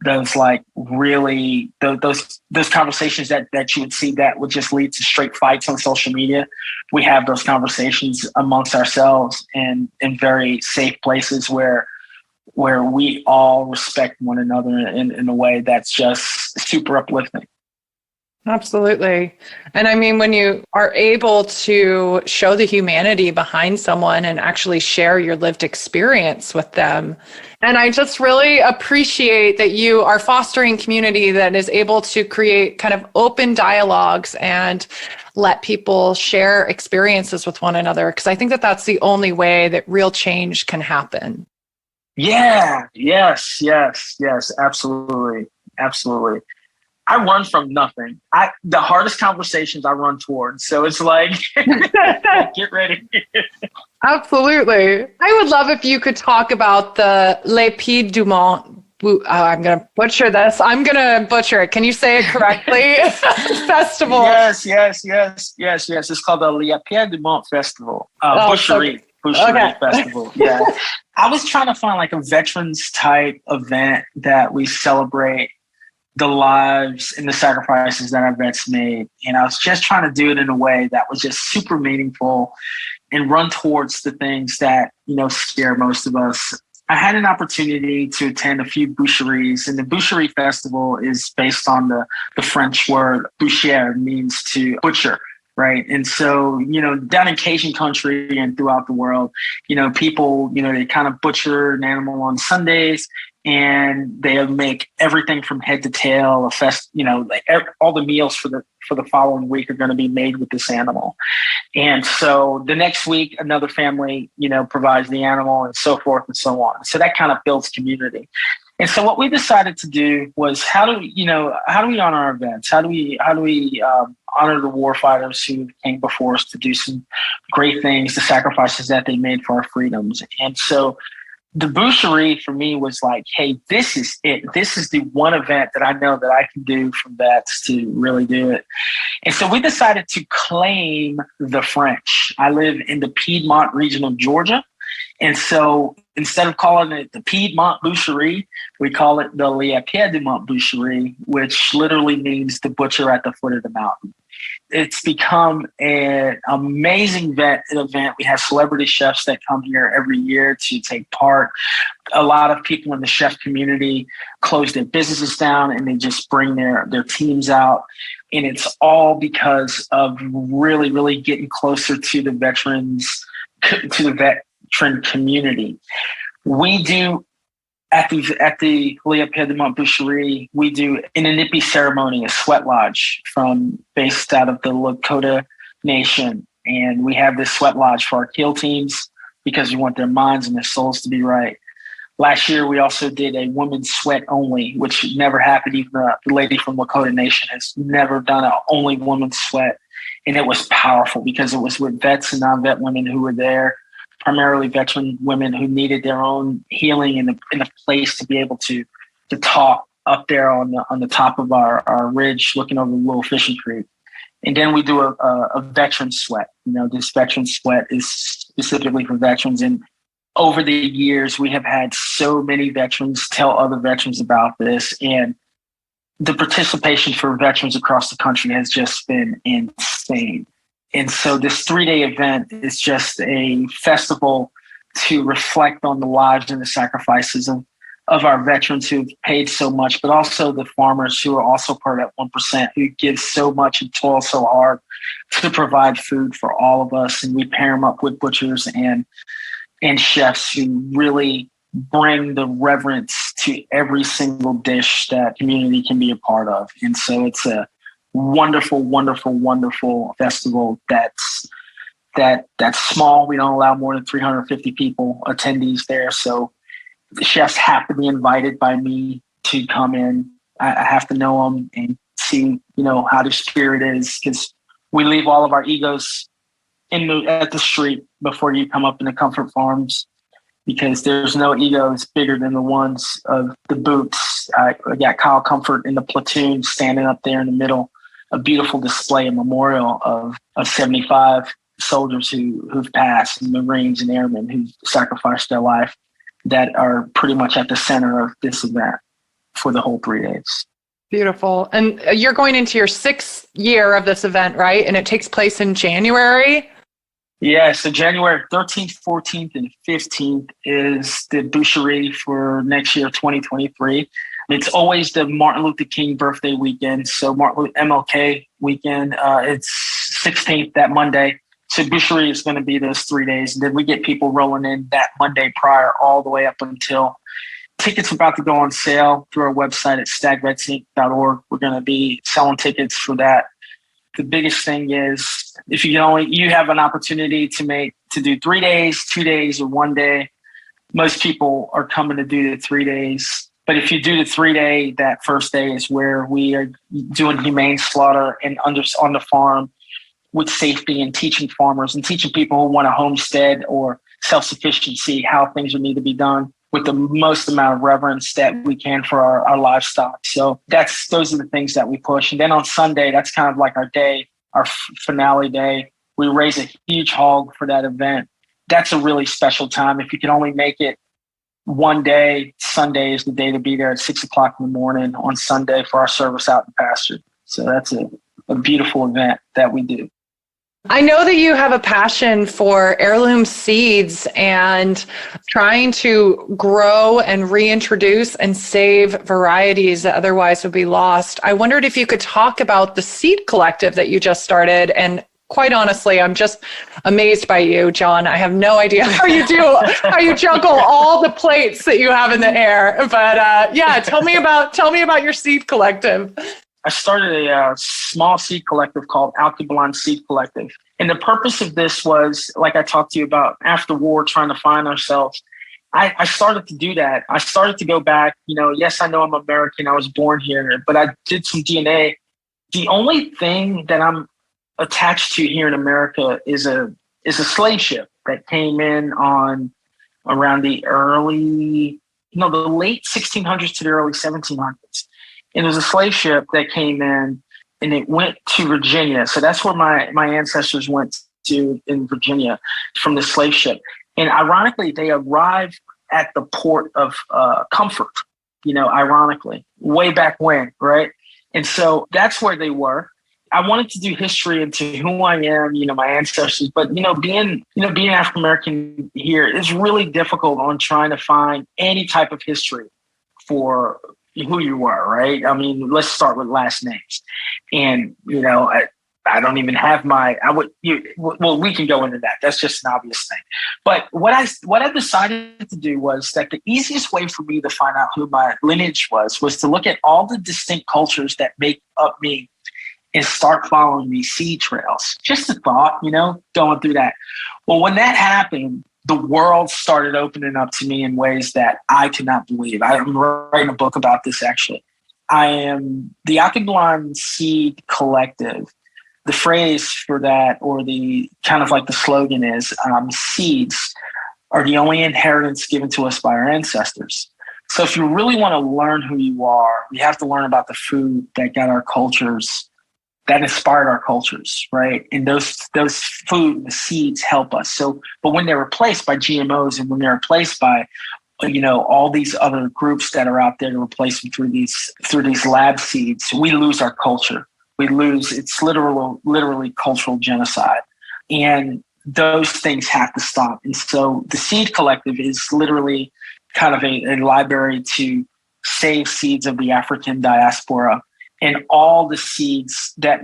those like really those conversations that you would see that would just lead to straight fights on social media. We have those conversations amongst ourselves and in very safe places where we all respect one another in a way that's just super uplifting. Absolutely. And I mean, when you are able to show the humanity behind someone and actually share your lived experience with them. And I just really appreciate that you are fostering community that is able to create kind of open dialogues and let people share experiences with one another. Because I think that that's the only way that real change can happen. Yeah, yes, absolutely. Absolutely. I run from nothing. The hardest conversations I run towards. So it's like, get ready. Absolutely. I would love if you could talk about the Les Pieds du Mont. I'm going to butcher this. I'm going to butcher it. Can you say it correctly? Festival. Yes. It's called the Les Pieds du Mont Festival. Boucherie okay. Festival. Yeah. I was trying to find like a veterans type event that we celebrate the lives and the sacrifices that our vets made. And I was just trying to do it in a way that was just super meaningful and run towards the things that, scare most of us. I had an opportunity to attend a few boucheries, and the Boucherie Festival is based on the French word boucher, means to butcher. Right. And so, down in Cajun country and throughout the world, people, they kind of butcher an animal on Sundays, and they make everything from head to tail. All the meals for the following week are going to be made with this animal. And so the next week, another family, provides the animal, and so forth and so on. So that kind of builds community. And so what we decided to do was how do we honor our vets? How do we honor the war fighters who came before us to do some great things, the sacrifices that they made for our freedoms? And so the boucherie for me was like, hey, this is it. This is the one event that I know that I can do for vets to really do it. And so we decided to claim the French. I live in the Piedmont region of Georgia. And so instead of calling it the Piedmont Boucherie, we call it the Les Pieds du Mont Boucherie, which literally means the butcher at the foot of the mountain. It's become an amazing event. We have celebrity chefs that come here every year to take part. A lot of people in the chef community close their businesses down and they just bring their teams out. And it's all because of really, really getting closer to the veterans, to the veteran community. We do at the Les Pieds du Mont Boucherie, we do an Inipi ceremony, a sweat lodge based out of the Lakota Nation. And we have this sweat lodge for our kill teams because we want their minds and their souls to be right. Last year, we also did a women's sweat only, which never happened. Even the lady from Lakota Nation has never done an only women's sweat. And it was powerful because it was with vets and non-vet women who were there, primarily veteran women who needed their own healing in a place to be able to talk up there on the top of our ridge, looking over the little fishing creek. And then we do a veteran sweat. This veteran sweat is specifically for veterans. And over the years, we have had so many veterans tell other veterans about this. And the participation for veterans across the country has just been insane. And so this 3-day event is just a festival to reflect on the lives and the sacrifices of our veterans who've paid so much, but also the farmers who are also part of that 1% who give so much and toil so hard to provide food for all of us. And we pair them up with butchers and chefs who really bring the reverence to every single dish that community can be a part of. And so it's a wonderful, wonderful, wonderful festival that's small. We don't allow more than 350 people attendees there. So the chefs have to be invited by me to come in. I have to know them and see, how their spirit is, because we leave all of our egos at the street before you come up in the Comfort Farms, because there's no egos bigger than the ones of the boots. I got Kyle Comfort in the platoon standing up there in the middle, a beautiful display, a memorial of 75 soldiers who've passed, and Marines and airmen who sacrificed their life, that are pretty much at the center of this event for the whole 3 days. Beautiful. And you're going into your 6th year of this event, right? And it takes place in January? Yeah, so January 13th, 14th, and 15th is the boucherie for next year, 2023. It's always the Martin Luther King birthday weekend. So MLK weekend, it's 16th, that Monday. So boucherie is going to be those 3 days. And then we get people rolling in that Monday prior all the way up until tickets are about to go on sale through our website at stagvetsinc.org. We're going to be selling tickets for that. The biggest thing is if you have an opportunity to do 3 days, 2 days, or 1 day, most people are coming to do the 3 days. But if you do the 3 day, that first day is where we are doing humane slaughter and on the farm with safety and teaching farmers and teaching people who want a homestead or self-sufficiency how things would need to be done with the most amount of reverence that we can for our livestock. So those are the things that we push. And then on Sunday, that's kind of like our day, our finale day. We raise a huge hog for that event. That's a really special time. If you can only make it one day, Sunday is the day to be there at 6 o'clock in the morning on Sunday for our service out in pasture. So that's a beautiful event that we do. I know that you have a passion for heirloom seeds and trying to grow and reintroduce and save varieties that otherwise would be lost. I wondered if you could talk about the seed collective that you just started. And quite honestly, I'm just amazed by you, Jon. I have no idea how you juggle all the plates that you have in the air. But tell me about your seed collective. I started a small seed collective called Alkebulan Seed Collective. And the purpose of this was, like I talked to you about after war, trying to find ourselves. I started to do that. I started to go back, yes, I know I'm American. I was born here, but I did some DNA. The only thing that I'm attached to here in America is a slave ship that came in on around the late 1600s to the early 1700s. And it was a slave ship that came in and it went to Virginia. So that's where my ancestors went to in Virginia from the slave ship. And ironically, they arrived at the port of Comfort, ironically, way back when, right? And so that's where they were. I wanted to do history into who I am, my ancestors, but being African-American here is really difficult on trying to find any type of history for who you were, right? I mean, let's start with last names. And, I don't even have we can go into that. That's just an obvious thing. But what I decided to do was that the easiest way for me to find out who my lineage was to look at all the distinct cultures that make up me and start following these seed trails. Just a thought, going through that. Well, when that happened, the world started opening up to me in ways that I could not believe. I'm writing a book about this, actually. I am the Alkebulan Seed Collective. The phrase for that, or the kind of like the slogan is, seeds are the only inheritance given to us by our ancestors. So if you really want to learn who you are, you have to learn about the food that got our cultures, that inspired our cultures, right? And those food, the seeds help us. So, but when they're replaced by GMOs and when they're replaced by, all these other groups that are out there to replace them through these lab seeds, we lose our culture. It's literally cultural genocide. And those things have to stop. And so the Seed Collective is literally kind of a library to save seeds of the African diaspora and all the seeds that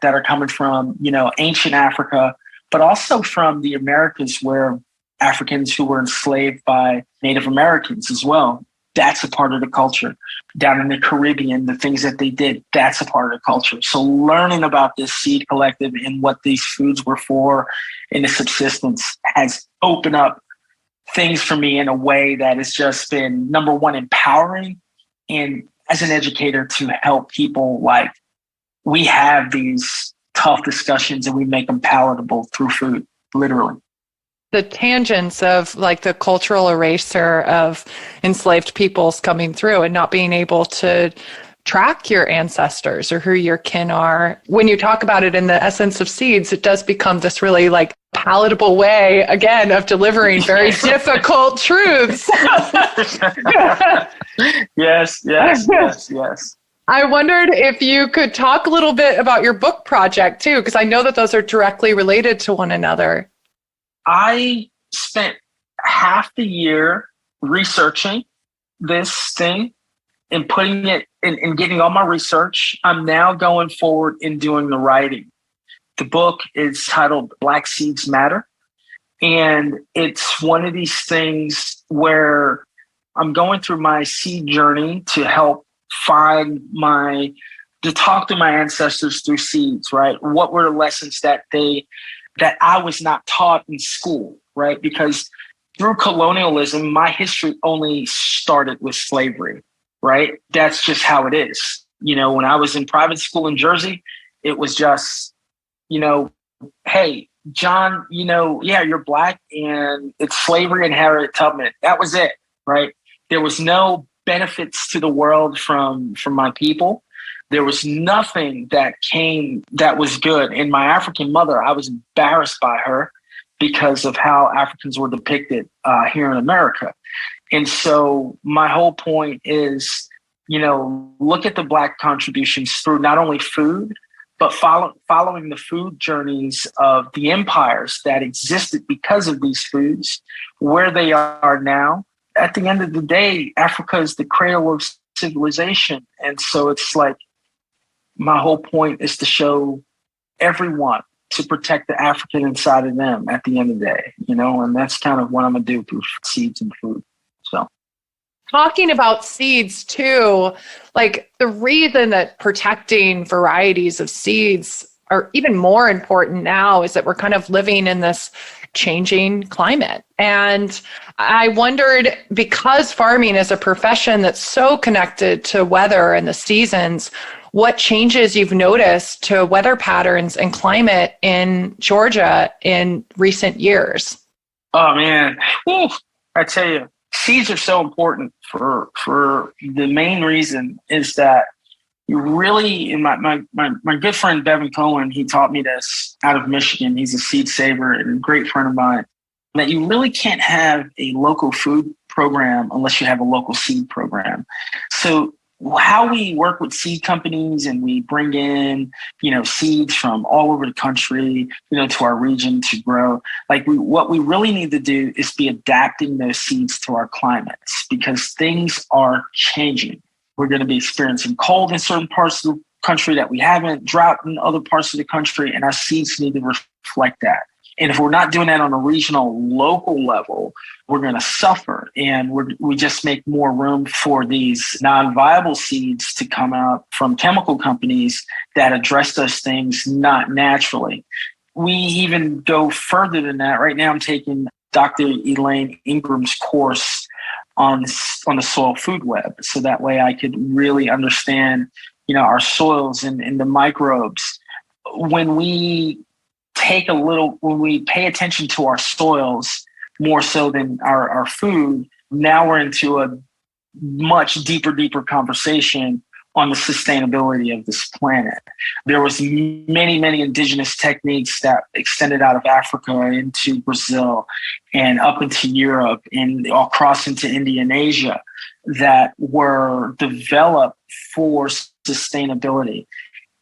are coming from, ancient Africa, but also from the Americas, where Africans who were enslaved by Native Americans as well. That's a part of the culture. Down in the Caribbean, the things that they did, that's a part of the culture. So learning about this seed collective and what these foods were for in the subsistence has opened up things for me in a way that has just been, number one, empowering, and as an educator to help people, like, we have these tough discussions and we make them palatable through food, literally. The tangents of like the cultural eraser of enslaved peoples coming through and not being able to track your ancestors or who your kin are. When you talk about it in the essence of seeds, it does become this really like palatable way, again, of delivering very difficult truths. Yes. I wondered if you could talk a little bit about your book project too, because I know that those are directly related to one another. I spent half the year researching this thing and putting it and getting all my research. I'm now going forward and doing the writing. The book is titled Black Seeds Matter. And it's one of these things where I'm going through my seed journey to help to talk to my ancestors through seeds, right? What were the lessons that I was not taught in school, right? Because through colonialism, my history only started with slavery, right? That's just how it is. When I was in private school in Jersey, it was just, hey, John, yeah, you're Black and it's slavery and Harriet Tubman. That was it, right? There was no benefits to the world from my people. There was nothing that came that was good. And my African mother, I was embarrassed by her because of how Africans were depicted here in America. And so my whole point is, look at the Black contributions through not only food, but following the food journeys of the empires that existed because of these foods, where they are now. At the end of the day, Africa is the cradle of civilization. And so it's like, my whole point is to show everyone to protect the African inside of them at the end of the day, and that's kind of what I'm going to do through seeds and food. So. Talking about seeds too, like the reason that protecting varieties of seeds are even more important now is that we're kind of living in this changing climate. And I wondered, because farming is a profession that's so connected to weather and the seasons, what changes you've noticed to weather patterns and climate in Georgia in recent years? Oh man, whew. I tell you, seeds are so important for the main reason is that you really, and my good friend Bevan Cohen, he taught me this out of Michigan. He's a seed saver and a great friend of mine, that you really can't have a local food program unless you have a local seed program. So how we work with seed companies and we bring in, seeds from all over the country, to our region to grow. What we really need to do is be adapting those seeds to our climates, because things are changing. We're going to be experiencing cold in certain parts of the country that we haven't, drought in other parts of the country, and our seeds need to reflect that. And if we're not doing that on a regional, local level, we're going to suffer. And we just make more room for these non-viable seeds to come out from chemical companies that address those things not naturally. We even go further than that. Right now, I'm taking Dr. Elaine Ingram's course on the soil food web. So that way I could really understand, our soils and the microbes. When we pay attention to our soils more so than our food, now we're into a much deeper conversation on the sustainability of this planet. There was many indigenous techniques that extended out of Africa into Brazil and up into Europe and across into India and Asia that were developed for sustainability.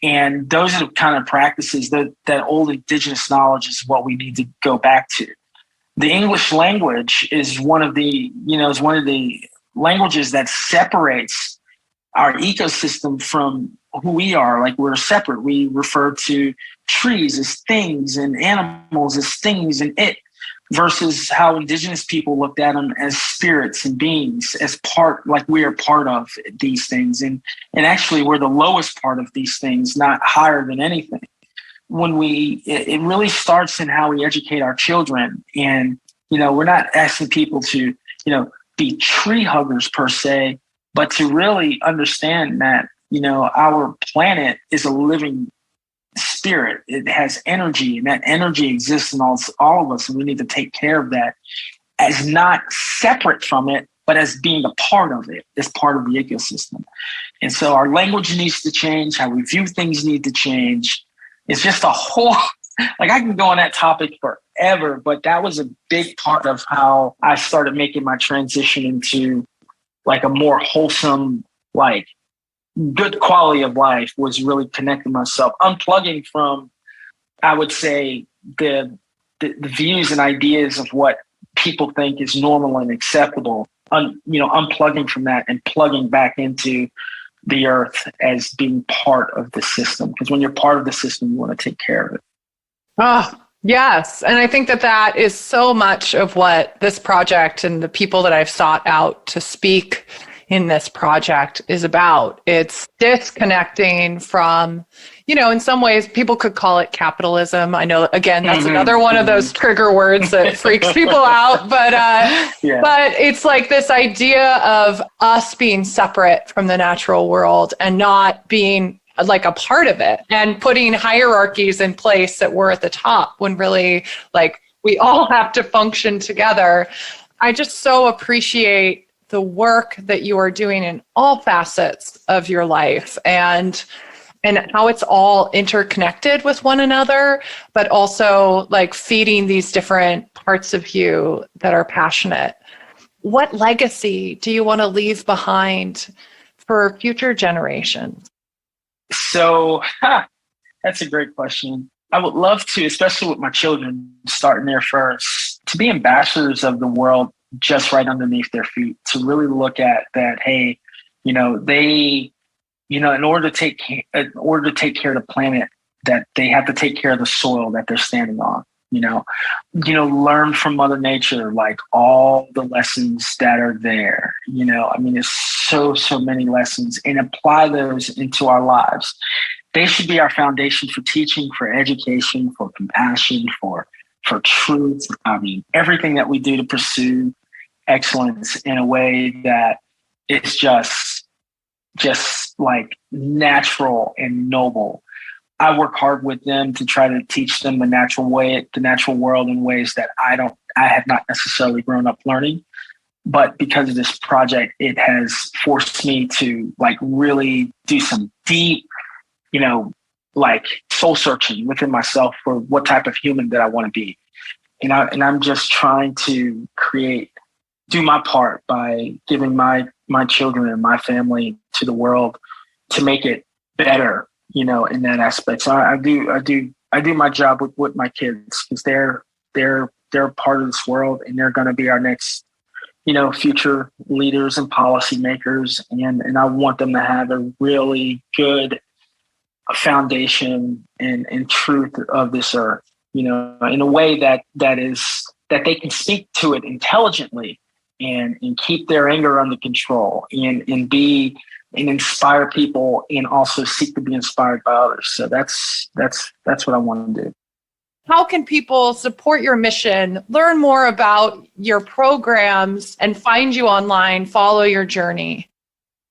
And those are the kind of practices that old indigenous knowledge is what we need to go back to. The English language is one of the languages that separates our ecosystem from who we are. Like, we're separate. We refer to trees as things and animals as things and it, versus how indigenous people looked at them as spirits and beings, as part, like we are part of these things. And actually we're the lowest part of these things, not higher than anything. It really starts in how we educate our children. And, we're not asking people to, be tree huggers per se, but to really understand that, our planet is a living spirit. It has energy, and that energy exists in all of us. And we need to take care of that as not separate from it, but as being a part of it, as part of the ecosystem. And so our language needs to change. How we view things need to change. It's just a whole, I can go on that topic forever, but that was a big part of how I started making my transition into a more wholesome, good quality of life, was really connecting myself, unplugging from, I would say, the views and ideas of what people think is normal and acceptable, unplugging from that and plugging back into the earth as being part of the system. Because when you're part of the system, you want to take care of it. Oh, yes. And I think that is so much of what this project and the people that I've sought out to speak in this project is about. It's disconnecting from, in some ways people could call it capitalism. I know, again, that's another one of those trigger words that freaks people out, but it's like this idea of us being separate from the natural world and not being like a part of it, and putting hierarchies in place that we're at the top when really like we all have to function together. I just so appreciate the work that you are doing in all facets of your life and how it's all interconnected with one another, but also like feeding these different parts of you that are passionate. What legacy do you want to leave behind for future generations? So that's a great question. I would love to, especially with my children, starting there first, to be ambassadors of the world just right underneath their feet, to really look at that, hey, they, in order to take care of the planet, that they have to take care of the soil that they're standing on, learn from Mother Nature, like all the lessons that are there, there's so many lessons, and apply those into our lives. They should be our foundation for teaching, for education, for compassion, for truth. Everything that we do to pursue excellence in a way that is just like natural and noble. I work hard with them to try to teach them the natural world in ways that I have not necessarily grown up learning. But because of this project, it has forced me to like really do some deep, like soul searching within myself for what type of human that I want to be. And I'm just trying to do my part by giving my children and my family to the world to make it better, in that aspect. So I do my job with my kids, because they're part of this world, and they're going to be our next, future leaders and policymakers. And I want them to have a really good foundation and truth of this earth, in a way that they can speak to it intelligently and keep their anger under control and inspire people, and also seek to be inspired by others. So that's what I want to do. How can people support your mission, learn more about your programs, and find you online, follow your journey?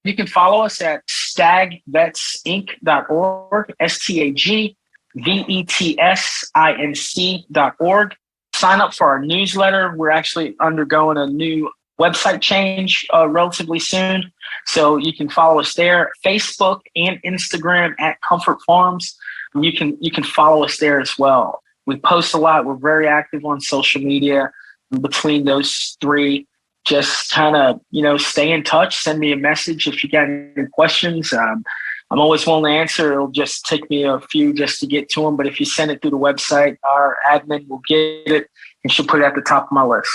You can follow us at stagvetsinc.org, stagvetsinc.org. Sign up for our newsletter. We're actually undergoing a new website change relatively soon. So you can follow us there, Facebook and Instagram at Comfort Farms. You can follow us there as well. We post a lot. We're very active on social media. Between those three, just kind of, stay in touch. Send me a message if you got any questions. I'm always willing to answer. It'll just take me a few just to get to them. But if you send it through the website, our admin will get it, and she'll put it at the top of my list.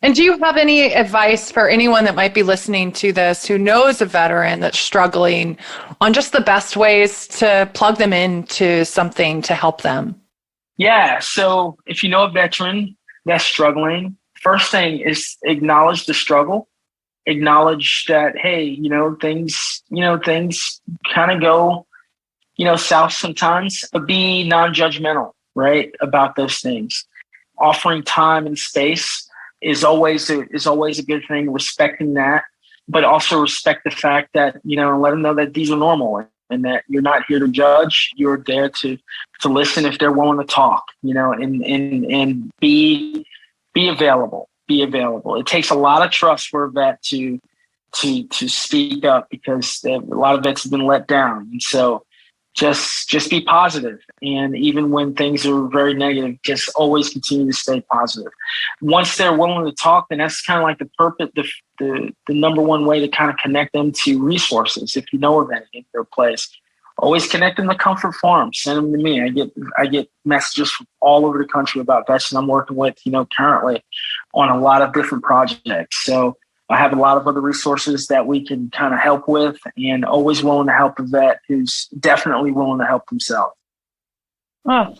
And do you have any advice for anyone that might be listening to this who knows a veteran that's struggling, on just the best ways to plug them into something to help them? Yeah. So if you know a veteran that's struggling, first thing is acknowledge the struggle. Acknowledge that, hey, things kind of go, south sometimes, but be non-judgmental, right, about those things. Offering time and space is always a good thing, respecting that, but also respect the fact that, let them know that these are normal, and that you're not here to judge. You're there to listen if they're willing to talk, and be available. Be available. It takes a lot of trust for a vet to speak up, because a lot of vets have been let down. And so just be positive. And even when things are very negative, just always continue to stay positive. Once they're willing to talk, then that's kind of like the purpose, the number one way to kind of connect them to resources. If you know of any in their place, always connect them to Comfort Farms. Send them to me. I get messages from all over the country about vets I'm working with, currently on a lot of different projects. So I have a lot of other resources that we can kind of help with, and always willing to help a vet who's definitely willing to help themselves. Oh,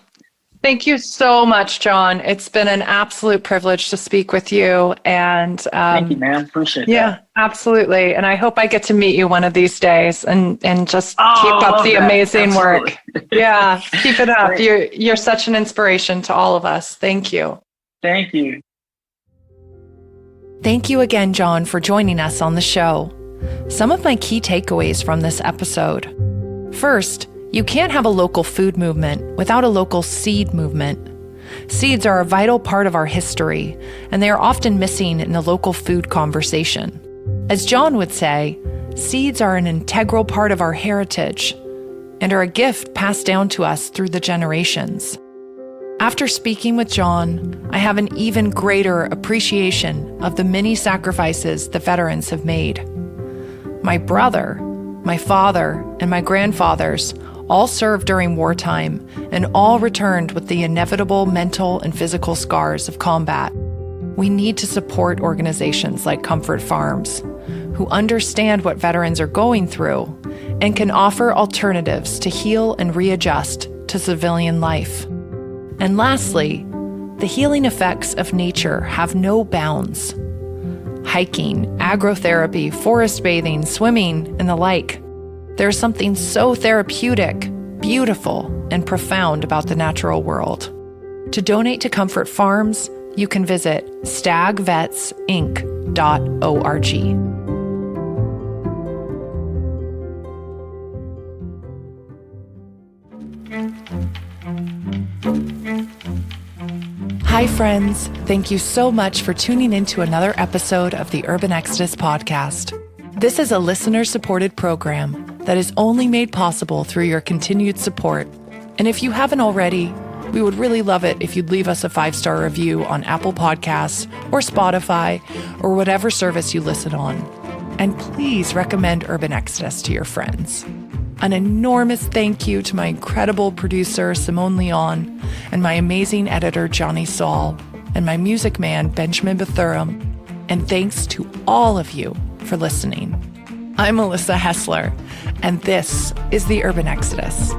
Thank you so much, Jon. It's been an absolute privilege to speak with you. And thank you, man. Appreciate that. Yeah, absolutely. And I hope I get to meet you one of these days and just keep up the amazing work. Yeah, keep it up. You're such an inspiration to all of us. Thank you. Thank you. Thank you again, Jon, for joining us on the show. Some of my key takeaways from this episode. First, you can't have a local food movement without a local seed movement. Seeds are a vital part of our history, and they are often missing in the local food conversation. As Jon would say, seeds are an integral part of our heritage and are a gift passed down to us through the generations. After speaking with Jon, I have an even greater appreciation of the many sacrifices the veterans have made. My brother, my father, and my grandfathers all served during wartime and all returned with the inevitable mental and physical scars of combat. We need to support organizations like Comfort Farms, who understand what veterans are going through and can offer alternatives to heal and readjust to civilian life. And lastly, the healing effects of nature have no bounds. Hiking, agrotherapy, forest bathing, swimming, and the like. There's something so therapeutic, beautiful, and profound about the natural world. To donate to Comfort Farms, you can visit stagvetsinc.org. Hi, friends. Thank you so much for tuning into another episode of the Urban Exodus podcast. This is a listener-supported program that is only made possible through your continued support. And if you haven't already, we would really love it if you'd leave us a 5-star review on Apple Podcasts or Spotify or whatever service you listen on. And please recommend Urban Exodus to your friends. An enormous thank you to my incredible producer, Simone Leon, and my amazing editor, Johnny Saul, and my music man, Benjamin Bethurum. And thanks to all of you for listening. I'm Melissa Hessler, and this is the Urban Exodus.